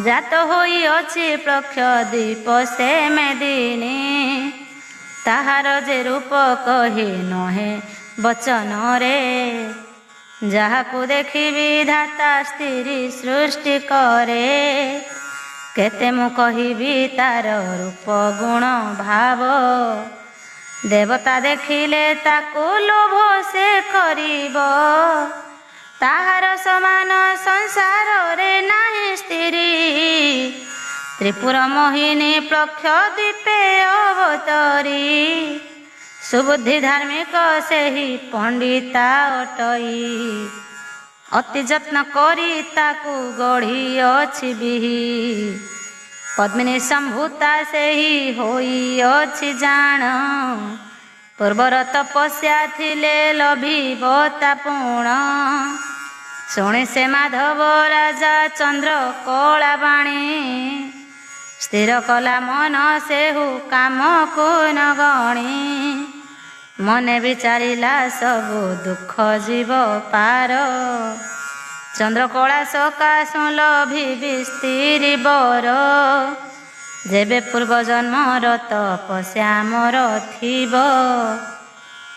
ଜାତ ହୋଇଅଛି ପ୍ରକ୍ଷ ଦ୍ୱୀପ ସେ ମେଦିନୀ। ତାହାର ଯେ ରୂପ କହି ନୁହେଁ ବଚନରେ, ଯାହାକୁ ଦେଖି ବିଧାତା ସ୍ତ୍ରୀ ସୃଷ୍ଟି କରେ। କେତେ ମୁଁ କହିବି ତାର ରୂପ ଗୁଣ ଭାବ, ଦେବତା ଦେଖିଲେ ତାକୁ ଲୋଭ ସେ କରିବ। ତାହାର ସମାନ ସଂସାରରେ ନାହିଁ ସ୍ତ୍ରୀ, ତ୍ରିପୁର ମୋହିନୀ ପ୍ରକ୍ଷ ଦ୍ୱୀପେ ଅବତରୀ। ସୁବୁଦ୍ଧି ଧାର୍ମିକ ସେହି ପଣ୍ଡିତା ଅଟଇ, ଅତି ଯତ୍ନ କରି ତାକୁ ଗଢ଼ିଅଛି ବିହି। ପଦ୍ମିନୀ ସମ୍ଭୂତା ସେହି ହୋଇଅଛି ଜାଣ, ପୂର୍ବର ତପସ୍ୟା ଥିଲେ ଲଭିବ ତା ପୁଣ। ଶୁଣି ସେ ମାଧବ ରାଜା ଚନ୍ଦ୍ର କଳା ବାଣୀ, ସ୍ଥିର କଲା ମନ ସେହୁ କାମକୁ ନ ଗଣି। ମନେ ବିଚାରିଲା ସବୁ ଦୁଃଖ ଯିବ ପାର, ଚନ୍ଦ୍ରକଳା ସକାଶୁ ଲଭିବି ସ୍ତ୍ରୀ ବର। ଯେବେ ପୂର୍ବ ଜନ୍ମର ତପସ୍ୟା ମୋର ଥିବ,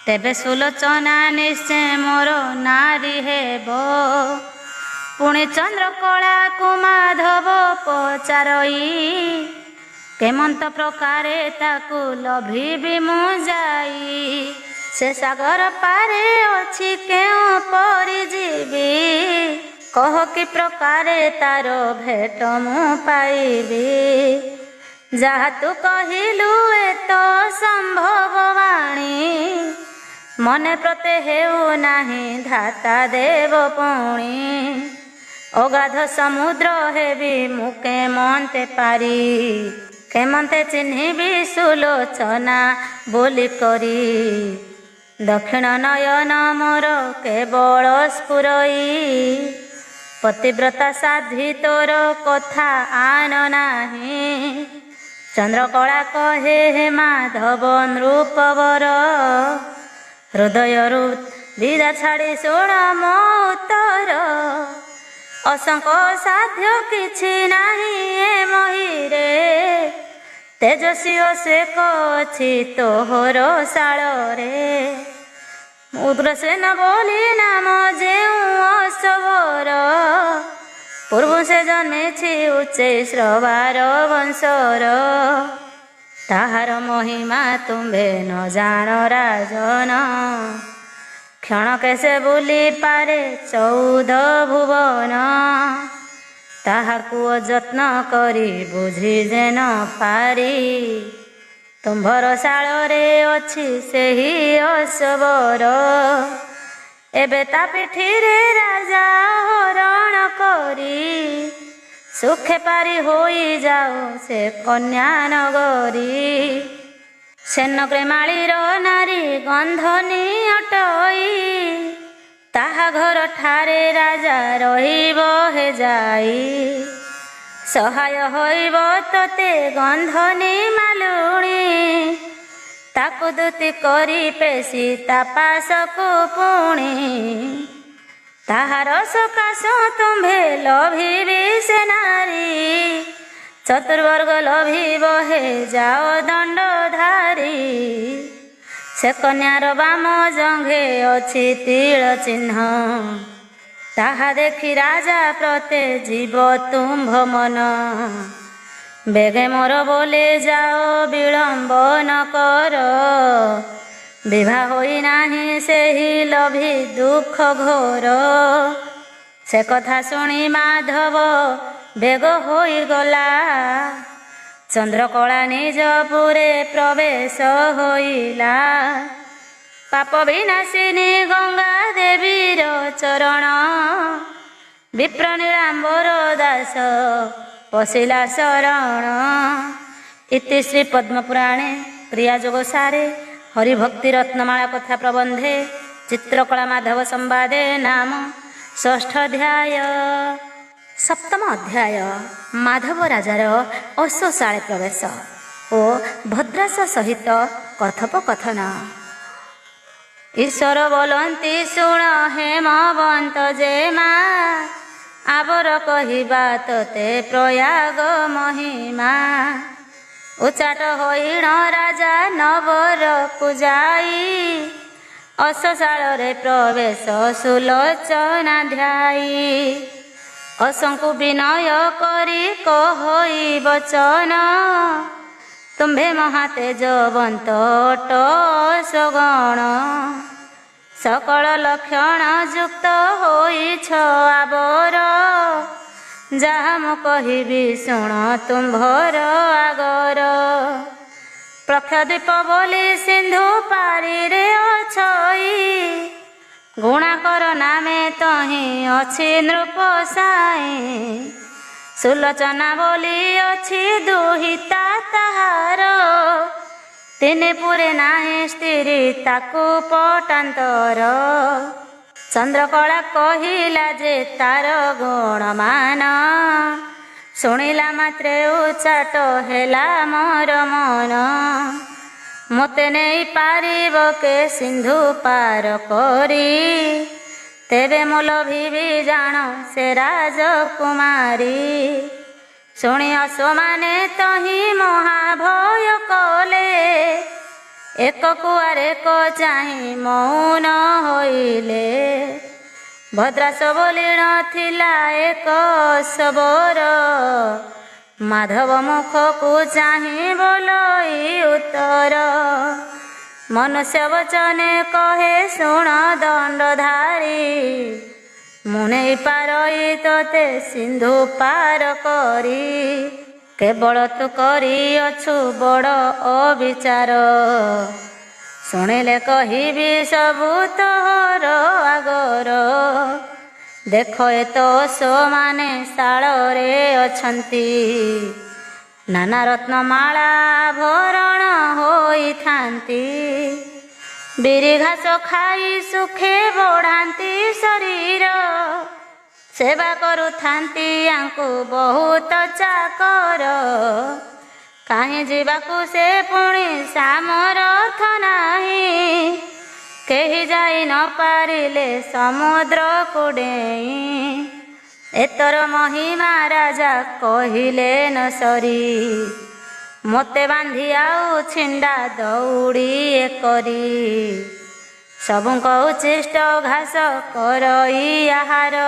ତେବେ ସୁଲୋଚନା ନିଶ୍ଚୟ ମୋର ନାରୀ ହେବ। ପୁଣି ଚନ୍ଦ୍ରକଳାକୁ ମାଧବ ପଚାରଇ, କେମନ୍ତ ପ୍ରକାରେ ତାକୁ ଲଭିବି ମୁଁ ଯାଇ। ସେ ସାଗର ପାରେ ଅଛି କେଉଁ ପରି ଯିବି, କହ କି ପ୍ରକାରେ ତାର ଭେଟ ମୁଁ ପାଇବି। ଯାହା ତୁ କହିଲୁ ଏତ ସମ୍ଭବ ବାଣୀ, ମନେ ପ୍ରତେ ହେଉ ନାହିଁ ଧାତା ଦେବ ପୁଣି। ଅଗାଧ ସମୁଦ୍ର ହେବି ମୁଁ କେମନ୍ତେ ପାରି, କେମନ୍ତେ ଚିହ୍ନିବି ସୁଲୋଚନା ବୋଲି କରି। ଦକ୍ଷିଣ ନୟନ ମୋର କେବଳ ସ୍ଫୁରଇ, ପତିବ୍ରତା ସାଧ୍ୱୀ ତୋର କଥା ଆନ ନାହିଁ। ଚନ୍ଦ୍ରକଳା କହେ ହେ ମାଧବ ନୃପବର, ହୃଦୟରୁ ବିଦା ଛାଡ଼ି ଶୁଣ ମୋ ଉତ୍ତର। ଅସଂକ ସାଧ୍ୟ କିଛି ନାହିଁ ଏ ମହୀରେ, ତେଜସ୍ୱୀ ଅଶ୍ୱେକ ଅଛି ତୋହର ଶାଳରେ। ଉଗ୍ରସେନ ବୋଲି ନାମ ଯେଉଁ ଅଶୋକର, ପୂର୍ବ ସେ ଜନ୍ମିଛି ଉଚ୍ଚୈ ଶ୍ରବାର ବଂଶର। ତାହାର ମହିମା ତୁମ୍ଭେ ନ ଜାଣ ରାଜନ, क्षणके से बुली पारे 14 भुवन ताहाकु यत्न करी बुझी जेन पारी तुम्भर शाଳରେ ଅଛି ସେହି ଅସବର ଏବେ ତା ପିଠିରେ ରାଜା ହରଣ କରି ସୁଖେ ପାରି ହୋଇ ଯାଉ ସେ କନ୍ୟା ନଗରୀ ସେନଗ୍ରେ ମାଳିର ନାରୀ ଗନ୍ଧନୀ ଅଟଇ ତାହା ଘର ଠାରେ ରାଜା ରହିବ ହେ ଯାଇ ସହାୟ ହୋଇବ ତତେ ଗନ୍ଧନୀ ମାଲୁଣୀ ତାକୁ ଦୁତି କରି ପେଶି ତା ପାଶକୁ ପୁଣି ତାହାର ସକାଶ ତୁମ୍ଭେ ଲୋଭିବି ସେ ନାରୀ ଚତୁର୍ବର୍ଗ ଲୋଭିବ ହେ ଯାଅ ଦଣ୍ଡଧାରୀ ସେ କନ୍ୟାର ବାମ ଜଙ୍ଘେ ଅଛି ତିଳ ଚିହ୍ନ ତାହା ଦେଖି ରାଜା ପ୍ରତେ ଯିବ ତୁମ୍ଭ ମନ ବେଗେ ମୋର ବୋଲେ ଯାଅ ବିଳମ୍ବ ନ କର ବିଭା ହୋଇ ନାହିଁ ସେହି ଲୋଭୀ ଦୁଃଖ ଘୋର ସେ କଥା ଶୁଣି ମାଧବ ବେଗ ହୋଇଗଲା ଚନ୍ଦ୍ରକଳା ନିଜ ପୁରେ ପ୍ରବେଶ ହୋଇଲା ପାପ ବିନାଶିନୀ ଗଙ୍ଗା ଦେବୀର ଚରଣ ବିପ୍ର ନୀଳାମ୍ବର ଦାସ ପଶିଲା ଶରଣ ଇତି ଶ୍ରୀ ପଦ୍ମପୁରାଣେ କ୍ରିୟାଯୋଗ ସାରେ ହରିଭକ୍ତି ରତ୍ନମାଳା କଥା ପ୍ରବନ୍ଧେ ଚିତ୍ରକଳା ମାଧବ ସମ୍ବାଦେ ନାମ ଷଷ୍ଠ ଅଧ୍ୟାୟ ସପ୍ତମ ଅଧ୍ୟାୟ ମାଧବ ରାଜାର ଅଶ୍ୱଶାଳେ ପ୍ରବେଶ ଓ ଭଦ୍ରାସ ସହିତ କଥୋପକଥନ। ଈଶ୍ୱର ବୋଲନ୍ତି ଶୁଣ ହେମବନ୍ତ ଯେ ମା ଆବର କହିବା ତତେ ପ୍ରୟାଗ ମହିମା ଉଚାଟ ହୋଇଣ ରାଜା ନବରକୁ ଯାଇ ଅଶ୍ୱଶାଳରେ ପ୍ରବେଶ ସୁଲୋଚନା ଧ୍ୟାଇ ଅଶଙ୍କୁ ବିନୟ କରି କହଇ ବଚନ ତୁମ୍ଭେ ମହାତେଜବନ୍ତ ଅଟ ସଗଣ ସକଳ ଲକ୍ଷଣ ଯୁକ୍ତ ହୋଇଛ ଆବର ଯାହା ମୁଁ କହିବି ଶୁଣ ତୁମ୍ଭର ଆଗର ପ୍ରକ୍ଷଦୀପ ବୋଲି ସିନ୍ଧୁ ପାରିରେ ଅଛଇ ଗୁଣାକର ନାମେ ତହିଁ ଅଛି ନୃପ ସାଇ ସୁଲୋଚନା ବୋଲି ଅଛି ଦୁହିତା ତାହାର ତିନି ପୁରେ ନାହିଁ ସ୍ତ୍ରୀ ତାକୁ ପଟାନ୍ତର ଚନ୍ଦ୍ରକଳା କହିଲା ଯେ ତାର ଗୁଣମାନ ଶୁଣିଲା ମାତ୍ରେ ଉଚାଟ ହେଲା ମୋର ମନ ମୋତେ ନେଇ ପାରିବ କେ ସିନ୍ଧୁ ପାର କରି ତେବେ ମୁଁ ଲୋଭିବି ଜାଣ ସେ ରାଜକୁମାରୀ ଶୁଣି ଅଶ୍ୱମାନେ ତହିଁ ମହାଭୟ କଲେ ଏକ କୁଆରେକ ଚାହିଁ ମୌନ ହୋଇଲେ ଭଦ୍ରାସ ବୋଲି ନଥିଲା ଏକ ଶବର ମାଧବ ମୁଖକୁ ଚାହିଁ ବୋଲଇ ଉତ୍ତର ମନୁଷ୍ୟ ବଚନେ କହେ ଶୁଣ ଦଣ୍ଡଧାରୀ ମୁଁ ନେଇ ପାରଇ ତତେ ସିନ୍ଧୁ ପାର କରି କେବଳ ତୁ କରିଅଛୁ ବଡ଼ ଅବିଚାର ଶୁଣିଲେ କହିବି ସବୁ ତୋର ଆଗର ଦେଖ ଏ ତ ଅଶ୍ୱମାନେ ଶାଳରେ ଅଛନ୍ତି ନାନା ରତ୍ନମାଳା ଭରଣ ହୋଇଥାନ୍ତି ବିରି ଘାସ ଖାଇ ସୁଖେ ବଢ଼ାନ୍ତି ଶରୀର ସେବା କରୁଥାନ୍ତି ୟାଙ୍କୁ ବହୁତ ଚାକର କାହିଁ ଯିବାକୁ ସେ ପୁଣି ସାମର୍ଥ ନାହିଁ କେହି ଯାଇ ନ ପାରିଲେ ସମୁଦ୍ରକୁ ଡେଇଁ ଏତର ମହିମା ରାଜା କହିଲେ ନ ସରି ମୋତେ ବାନ୍ଧି ଆଉ ଛିଣ୍ଡା ଦଉଡ଼ି କରି ସବୁଙ୍କ ଉଚ୍ଛିଷ୍ଟ ଘାସ କରଇ ଆହାର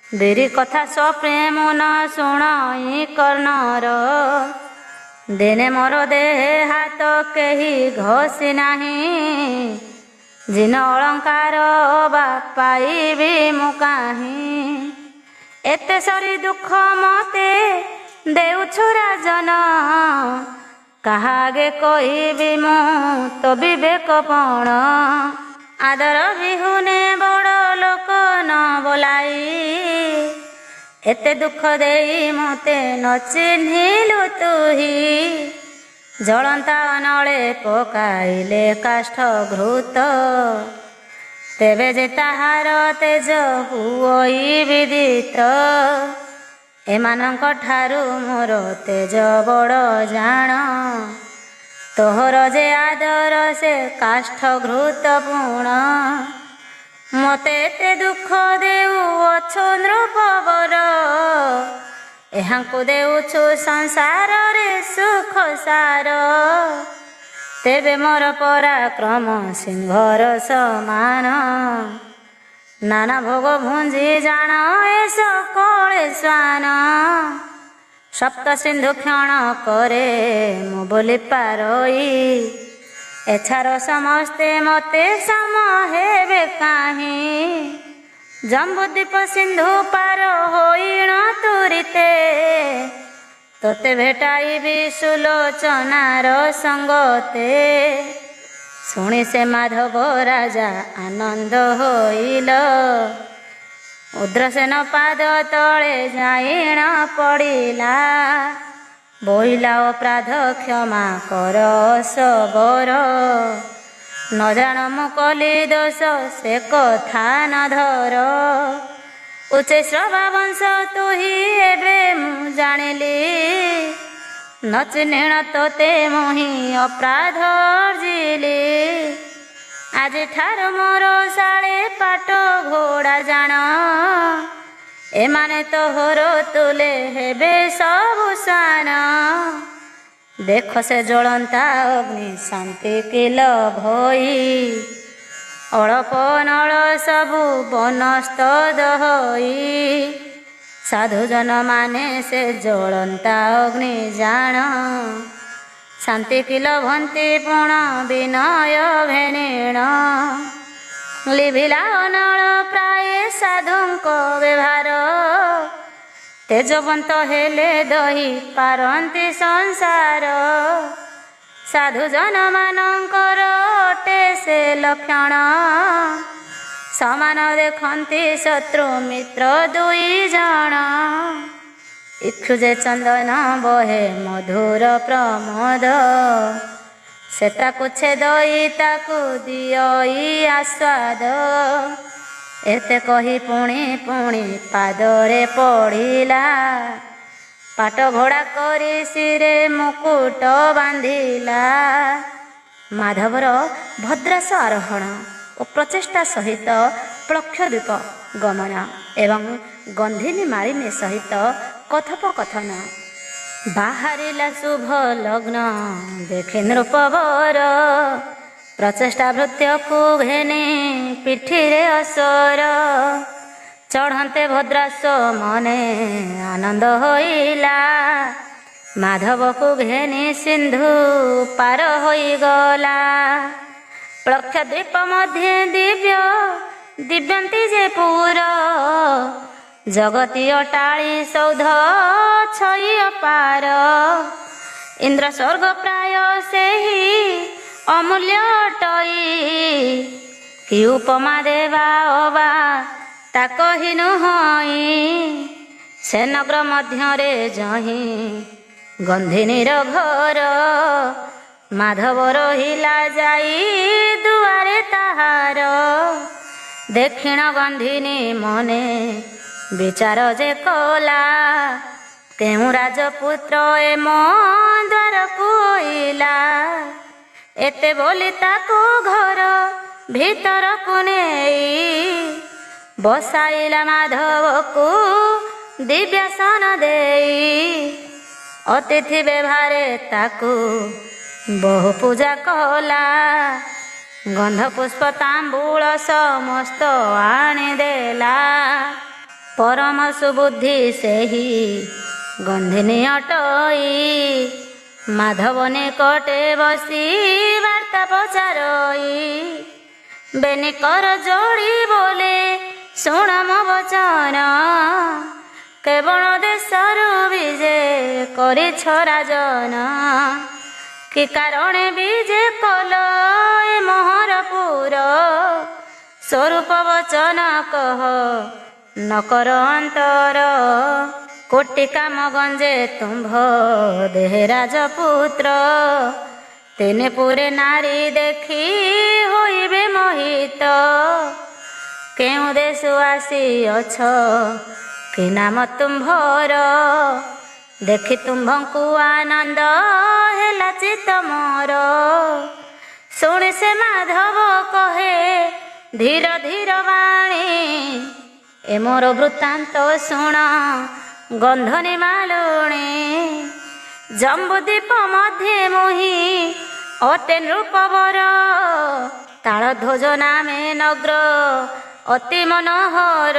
ବିରି କଥା ସ୍ୱପ୍ନେ ମୁଁ ନ ଶୁଣଇ କର୍ଣ୍ଣର ଦିନେ ମୋର ଦେହ ହାତ କେହି ଘଷି ନାହିଁ ଜିନ ଅଳଙ୍କାର ବା ପାଇବି ମୁଁ କାହିଁ। ଏତେ ସରି ଦୁଃଖ ମତେ ଦେଉଛୁ ରାଜନ, କାହାଗେ କହିବି ମୁଁ ତ ବିବେକ ପଣ। ଆଦର ବିହୁନେ ବଡ଼ ଲୋକ ନ ବୋଲାଇ, ଏତେ ଦୁଃଖ ଦେଇ ମତେ ନ ଚିହ୍ନିଲୁ ତୁହି। ଜଳନ୍ତା ଅନଳେ ପକାଇଲେ କାଷ୍ଠ ଘୃତ, ତେବେ ଯେ ତାହାର ତେଜ ହୁଅଇ ବିଦିତ। ଏମାନଙ୍କ ଠାରୁ ମୋର ତେଜ ବଡ଼ ଜାଣ, ତୋହର ଯେ ଆଦର ସେ କାଷ୍ଠ ଘୃତ ପୁଣ। ମତେ ଏତେ ଦୁଃଖ ଦେଉଅଛୁ ନୃପବର, ଏହାଙ୍କୁ ଦେଉଛୁ ସଂସାରରେ ସୁଖ ସାର। ତେବେ ମୋର ପରାକ୍ରମ ସିଂହର ସମାନ, ନାନା ଭୋଗ ଭୁଞ୍ଜି ଜାଣ ଏ ସକଳେ ଶ୍ୱାନ। ସପ୍ତ ସିନ୍ଧୁ କ୍ଷଣ କରେ ମୁଁ ବୋଲି ପାରଇ, ଏଛାର ସମସ୍ତେ ମତେ ସମ ହେବେ କାହିଁ। ଜମ୍ବୁଦ୍ୱୀପ ସିନ୍ଧୁ ପାର ହୋଇଣ ତୁରିତେ, ତୋତେ ଭେଟାଇବି ସୁଲୋଚନାର ସଙ୍ଗତେ। ଶୁଣି ସେ ମାଧବ ରାଜା ଆନନ୍ଦ ହୋଇଲ, ଉଦ୍ରସେନ ପାଦ ତଳେ ଯାଇଣ ପଡ଼ିଲା। ବୋଇଲା ଅପରାଧ କ୍ଷମା କର ସବର, ନ ଜାଣ ମୁଁ କଲି ଦୋଷ ସେ କଥା ନ ଧର। ଉଚ୍ଚୈଶ୍ରବା ବଂଶ ତୁହି ଏବେ ମୁଁ ଜାଣିଲି, ନ ଚିହ୍ନିଣ ତୋତେ ମୁହିଁ ଅପରାଧ ଅର୍ଜିଲି। ଆଜିଠାରୁ ମୋର ଶାଳେ ପାଟ ଘୋଡ଼ା ଜାଣ, ଏମାନେ ତୋହର ତୁଲେ ହେବେ ସବୁ ସାନ। ଦେଖ ସେ ଜ୍ୱଳନ୍ତା ଅଗ୍ନି ଶାନ୍ତି କିଲ ଭଇ, ଅଳପ ନଳ ସବୁ ବନସ୍ତ ଦହଇ। ସାଧୁଜନ ମାନେ ସେ ଜ୍ୱଳନ୍ତା ଅଗ୍ନି ଜାଣ, ଶାନ୍ତି କିଲ ଭନ୍ତି ପୁଣ ବିନୟ ଭେନିଣ। ଲିଭିଲା ଅନଳ ପ୍ରାୟ ସାଧୁଙ୍କ ବ୍ୟବହାର, ତେଜବନ୍ତ ହେଲେ ଦହି ପାରନ୍ତି ସଂସାର। ସାଧୁଜନ ମାନଙ୍କର ଅଟେ ସେ ଲକ୍ଷଣ, ସମାନ ଦେଖନ୍ତି ଶତ୍ରୁ ମିତ୍ର ଦୁଇ ଜଣ। ଇକ୍ଷୁ ଯେ ଚନ୍ଦନ ବହେ ମଧୁର ପ୍ରମୋଦ, ସେ ତାକୁ ଛେଦଇ ତାକୁ ଦିଅଇ ଆସ୍ୱାଦ। ଏତେ କହି ପୁଣି ପୁଣି ପାଦରେ ପଡ଼ିଲା, ପାଟ ଘୋଡ଼ା କରି ଶିରେ ମୁକୁଟ ବାନ୍ଧିଲା। ମାଧବର ଭଦ୍ରାସ ଆରୋହଣ ଓ ପ୍ରଚେଷ୍ଟା ସହିତ ପ୍ଳକ୍ଷଦ୍ୱୀପ ଗମନ ଏବଂ ଗନ୍ଧିନୀ ମାଳିନୀ ସହିତ କଥୋପକଥନ। ବାହାରିଲା ଶୁଭ ଲଗ୍ନ ଦେଖି ନୃପବର, ପ୍ରଚେଷ୍ଟା ଭୃତ୍ୟକୁ ଘେନି ପିଠିରେ ଅସର। ଚଢ଼ନ୍ତେ ଭଦ୍ରାସ ମନେ ଆନନ୍ଦ ହୋଇଲା, ମାଧବକୁ ଘେନି ସିନ୍ଧୁ ପାର ହୋଇଗଲା। ପ୍ଳକ୍ଷଦ୍ୱୀପ ମଧ୍ୟେ ଦିବ୍ୟନ୍ତି ଯେ ପୁର, ଜଗତି ଅଟାଳି ସୌଧ ଛଇ ଅପାର। ଇନ୍ଦ୍ର ସ୍ୱର୍ଗ ପ୍ରାୟ ସେହି ଅମୂଲ୍ୟ ଅଟଇ, କି ଉପମା ଦେବା ଅବା ତା କହି ନୁହଁଇ। ସେ ନଗର ମଧ୍ୟରେ ଯହିଁ ଗନ୍ଧିନୀର ଘର, ମାଧବ ରହିଲା ଯାଇ ଦୁଆରେ ତାହାର। ଦକ୍ଷିଣ ଗନ୍ଧିନୀ ମନେ ବିଚାର ଯେ କଲା, କେଉଁ ରାଜପୁତ୍ର ଏ ମୋ ଦ୍ୱାରକୁ ଅଇଲା। ଏତେ ବୋଲି ତାକୁ ଘର ଭିତରକୁ ନେଇ, ବସାଇଲା ମାଧବକୁ ଦିବ୍ୟାସନ ଦେଇ। ଅତିଥି ବ୍ୟବହାରେ ତାକୁ ବହୁ ପୂଜା କଲା, ଗନ୍ଧ ପୁଷ୍ପ ତାମ୍ବୁଳ ସମସ୍ତ ଆଣିଦେଲା। ପରମ ସୁବୁଦ୍ଧି ସେହି ଗନ୍ଧିନୀ ଅଟଇ, ମାଧବ ନିକଟେ ବସି ବାର୍ତ୍ତା ପଚାରଇ। ବେନି କର ଯୋଡ଼ି ବୋଲେ ଶୁଣ ମୋ ବଚନ, କେବଳ ଦେଶରୁ ବିଜେ କରିଛ ରାଜନ। କି କାରଣେ ବିଜେ କଲ ଏ ମୋହର ପୁର, ସ୍ୱରୂପ ବଚନ କହ ନ କର ଅନ୍ତର। କୋଟି କାମ ଗଞ୍ଜେ ତୁମ୍ଭ ଦେହେ ରାଜପୁତ୍ର, ତିନି ପୁରେ ନାରୀ ଦେଖି ହୋଇବେ ମୋହିତ। କେଉଁ ଦେଶୁ ଆସିଅଛ କି ନାମ ତୁମ୍ଭର, ଦେଖି ତୁମ୍ଭଙ୍କୁ ଆନନ୍ଦ ହେଲା ଚିତ୍ତ ମୋର। ଶୁଣି ସେ ମାଧବ କହେ ଧୀର ଧୀର ବାଣୀ, ଏ ମୋର ବୃତ୍ତାନ୍ତ ଶୁଣ ଗନ୍ଧନି ମାଲୁଣୀ। ଜମ୍ବୁଦ୍ୱୀପ ମଧ୍ୟେ ମୁହିଁ ଅଟେ ନୃପବର, ତାଳଧ୍ୱଜ ନାମେ ନଗ୍ର ଅତି ମନୋହର।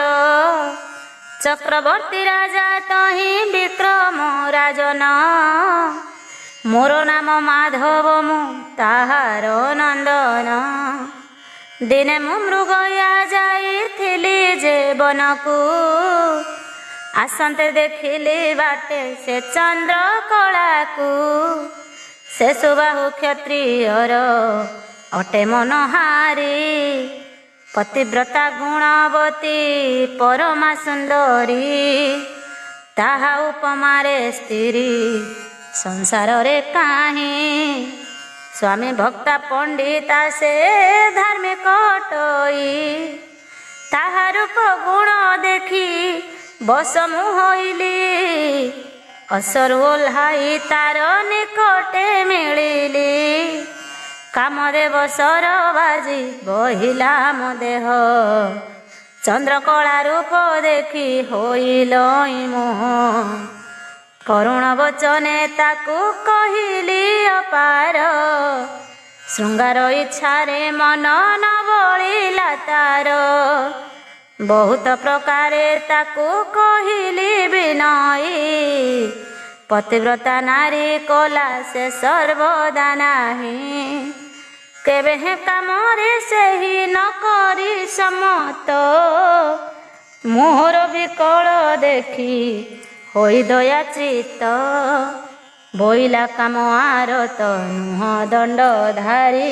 ଚକ୍ରବର୍ତ୍ତୀ ରାଜା ତହିଁ ବିକ୍ରମ ରାଜନ, ମୋର ନାମ ମାଧବ ମୁଁ ତାହାର ନନ୍ଦନ। ଦିନେ ମୁଁ ମୃଗୟା ଯାଇଥିଲି ଯେ ବନକୁ, ଆସନ୍ତେ ଦେଖିଲି ବାଟେ ସେ ଚନ୍ଦ୍ର କଳାକୁ। ସେ ସୁବାହୁ କ୍ଷତ୍ରିୟର ଅଟେ ମନହାରୀ, ପତିବ୍ରତା ଗୁଣବତୀ ପରମା ସୁନ୍ଦରୀ। ତାହା ଉପମାରେ ସ୍ତ୍ରୀ ସଂସାରରେ କାହିଁ, ସ୍ୱାମୀ ଭକ୍ତା ପଣ୍ଡିତା ସେ ଧାର୍ମିକ ଅଟଇ। ତାହା ରୂପ ଗୁଣ ଦେଖି ବଶ ମୁଁ ହୋଇଲି, ଅସରୁ ଓହ୍ଲାଇ ତାର ନିକଟେ ମିଳିଲି। କାମଦେବ ସର ବାଜି ବହିଲା ମୋ ଦେହ, ଚନ୍ଦ୍ରକଳା ରୂପ ଦେଖି ହୋଇଲଇ ମୋହ। କରୁଣ ବଚନେ ତାକୁ କହିଲି ଅପାର, ଶୃଙ୍ଗାର ଇଚ୍ଛାରେ ମନ ନ ବଳିଲା ତାର। ବହୁତ ପ୍ରକାରେ ତାକୁ କହିଲି ବିନୟୀ, ପତିବ୍ରତା ନାରୀ କଲା ସେ ସର୍ବଦା ନାହିଁ। କେବେ ହେ କାମରେ ସେହି ନ କରି ସମ୍ମତ, ମୋହର ବିକଳ ଦେଖି ହୋଇ ଦୟା ଚିତ୍ତ। ବୋଇଲା କାମ ଆରତ ନୁହଁ ଦଣ୍ଡଧାରୀ,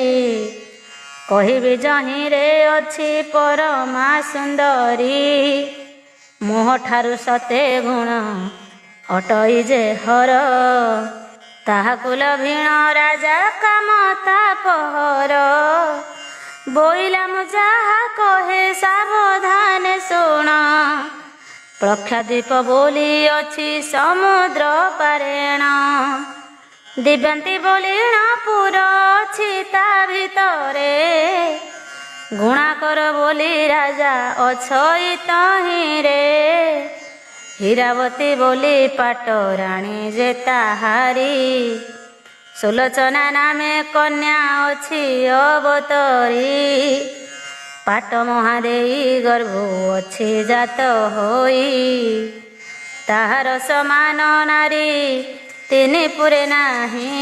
କହିବି ଯହିଁରେ ଅଛି ପରମା ସୁନ୍ଦରୀ। ମୋହ ଠାରୁ ସତେ ଗୁଣ ଅଟଇ ଯେ ହର, ତାହାକୁ ଲଭିଣ ରାଜା କାମ ତାପହର। ବୋଇଲା ମୁଁ ଯାହା କହେ ସାବଧାନେ ଶୁଣ, ପ୍ରଖ୍ୟାଦ୍ୱୀପ ବୋଲି ଅଛି ସମୁଦ୍ର ପାରେଣ। ଦିବ୍ୟନ୍ତୀ ବୋଲିଣ ପୁର ଅଛି ତା ଭିତରେ, ଗୁଣାକର ବୋଲି ରାଜା ଅଛଇ ତହିଁରେ। ହୀରାବତୀ ବୋଲି ପାଟରାଣୀ ଯେ ତାହାରି, ସୁଲୋଚନା ନାମେ କନ୍ୟା ଅଛି ଅବତରୀ। ପାଟ ମହାଦେଇ ଗର୍ଭ ଅଛି ଜାତ ହୋଇ, ତାହାର ସମାନ ନାରୀ ତିନି ପୁରେ ନାହିଁ।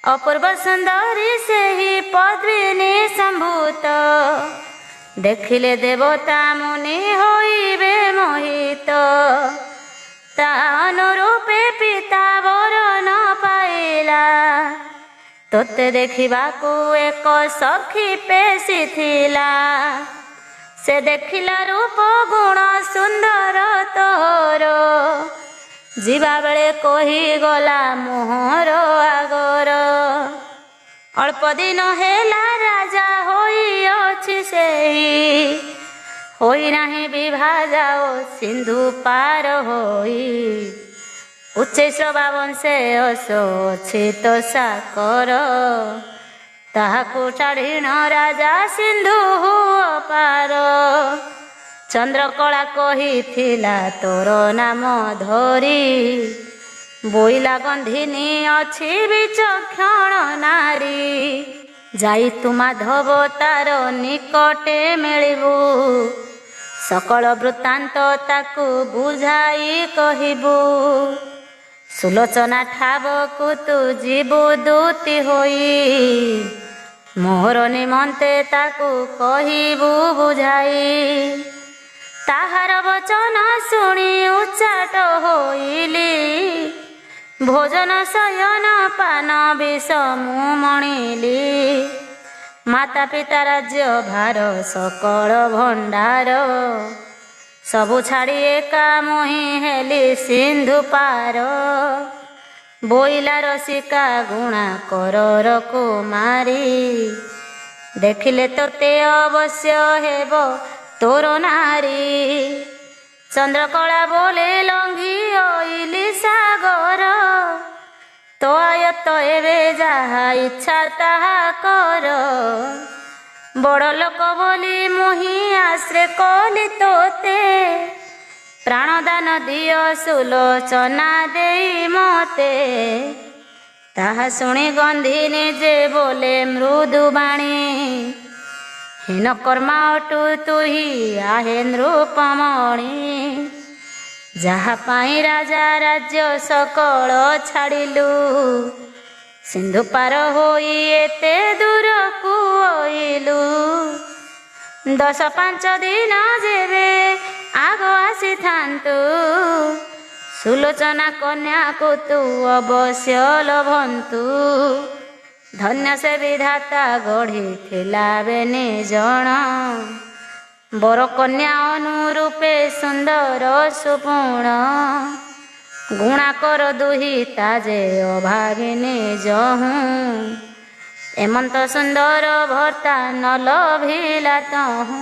ଅପୂର୍ବ ସୁନ୍ଦରୀ ସେହି ପଦ୍ମିନୀ ସମ୍ଭୂତ, ଦେଖିଲେ ଦେବତା ମୁନି ହୋଇବେ ମୋହିତ। ତା ଅନୁରୂପେ ପିତା ବରଣ ପାଇଲା, ତୋତେ ଦେଖିବାକୁ ଏକ ସଖୀ ପେଶିଥିଲା। ସେ ଦେଖିଲା ରୂପ ଗୁଣ ସୁନ୍ଦର ତୋର, ଯିବା ବେଳେ କହିଗଲା ମୋହର ଆଗର। ଅଳ୍ପ ଦିନ ହେଲା ରାଜା ହୋଇଅଛି ସେହି, ହୋଇନାହିଁ ବିଭା ଯାଅ ସିନ୍ଧୁ ପାର ହୋଇ। ଉଚ୍ଚୈଶ ବଂଶେ ଅଶ ଅଛି ତ ସାକର, ତାହାକୁ ଛାଡ଼ିଣ ରାଜା ସିନ୍ଧୁ ପାର। ଚନ୍ଦ୍ରକଳା କହିଥିଲା ତୋର ନାମ ଧରି, ବୋଇଲା ଗନ୍ଧିନୀ ଅଛି ବିଚକ୍ଷଣ ନାରୀ। ଯାଇ ତୁ ମାଧବ ତାର ନିକଟେ ମିଳିବୁ, ସକଳ ବୃତ୍ତାନ୍ତ ତାକୁ ବୁଝାଇ କହିବୁ। ସୁଲୋଚନା ଠାବକୁ ତୁ ଯିବୁ ଦୂତି ହୋଇ, मोहर निमंते ताकू कहिबू बुझाई ताहार वचन शुणी उच्चाट होइली भोजन शयन पान विष मु मणिली माता पिता राज्य भार सकल भंडार सबु छाड़ी एका मुही हेली सिंधु पार बोइला रसिका गुणा करर कुमारी देखिले तोते अवश्य हेब तोर नारी चंद्रकला बोले लंघी ओइली सागर तो आयत एवे जहा इच्छा ताहा कर बड़ लोक बोली मुही आश्रे कली तोते प्राणदान दियो सुलोचना देई मते ताहा शुणी गंधिनी जे बोले मृदु बाणी हीन कर्मा अटु तुही आहे नृपमणि जहा पाई राजा राज्य सकल छाड़िलु सिंधु पार होई एते दूर को आइलु 10-5 दिन जेबे आग आसी थांतु सुलोचना कन्या को तू अवश्य लभंतु धन्य से विधाता गढ़ी थिला बेने जण बर कन्या अनुरूपे सुंदर सुपूर्ण गुणा कर दुहिता जे अभागिनी जहू एमंत सुंदर भर्ता न लभिला तहू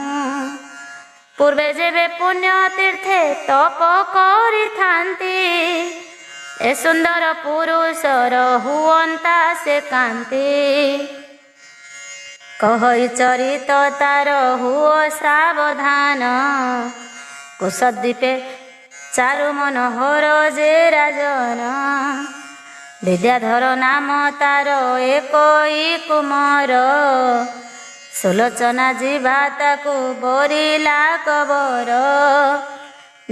पूर्वे जेबे पुण्य तीर्थे तप करि थांती ए सुंदर पुरुषर हुअंता से कांति कहि चरित तार हुओ सावधान कुशद्वीपे चारु मनोहर जे राजन विद्याधर नाम तार एकई कुमार सुलोचना जीवा ताकू बोरिला कबर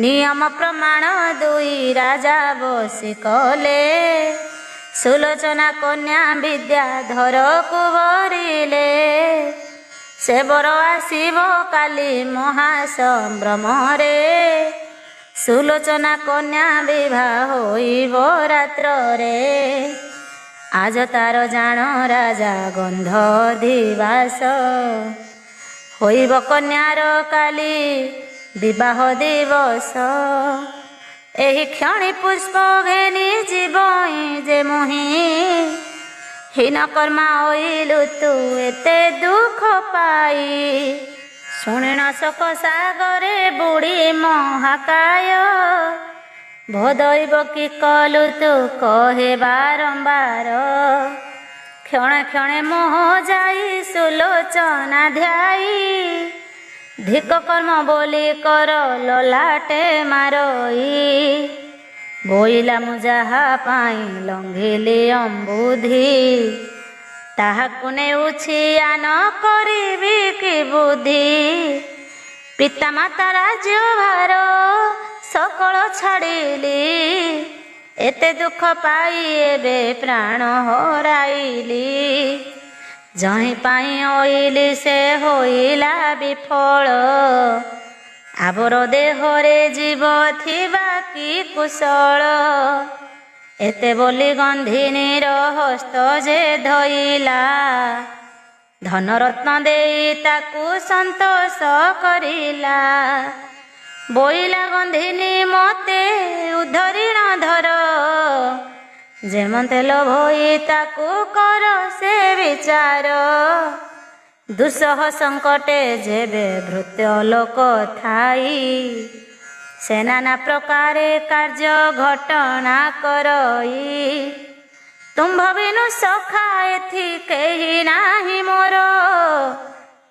नियम प्रमाण दुई राजा बसी कले सुलोचना कन्या विद्याधर को बरिले से बर आसीब काली महासंभ्रम रे सुलोचना कन्या विवाह होइब रात्र रे आज तार जान राजा गंध दिवास होइब कन्यार काली विवाह दिवस एही क्षणी पुष्प घेनी जीवई जे मुही हीन कर्मा होइलु तू एते दुख पाई शुणी न सक सागरे बुड़ी महाकाय भोदैब कि कलु तू कहे बारंबार क्षणे क्षणे मोह जाई सुलोचना ध्याई धिक कर्म बोली कर ललाटे मारोई बोइला मु जहा पाई लंघिली अम्बुधि ताहाकु नेउछि आन करिबि कि बुद्धि पिता माता राज्य भार सकल छाड़िली एते दुख पाई एबे प्राण हराइली जही पाई ओइली से होइला विफल आबर देहरे जीव थिबा कि कुशल एते बोली गंधिनीर हस्त जे धइला धन रत्न देई ताकू संतोष करिला बोइला गंधिनी मते उद्धरिण धर जेमते लोभई ताकू कर से विचार दुसह संकटे जेबे भृत्य लोक थाई से नाना प्रकारे कार्य घटना करई तुम्भ बिनु सखा एथि केही नाही मोर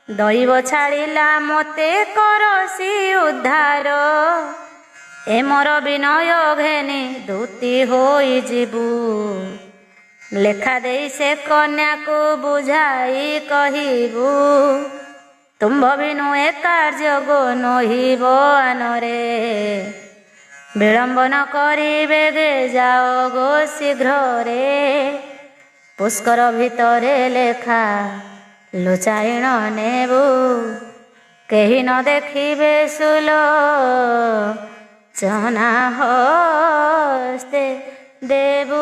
दैव छाड़िला मते करसी उद्धार ए मोर विनय घेनी दूती होई जीवु लेखा देई से कन्या को बुझाई कहिबु तुम्भ बिनु ए कार्य गो नहिब आनरे विलंब न करी बेगे जाओ गो शीघ्र रे पुष्कर भितरे लेखा ଲୁଚାଇ ନ ନେବୁ କେହି ନ ଦେଖିବେ ସୁଲୋଚନା ହସ୍ତେ ଦେବୁ।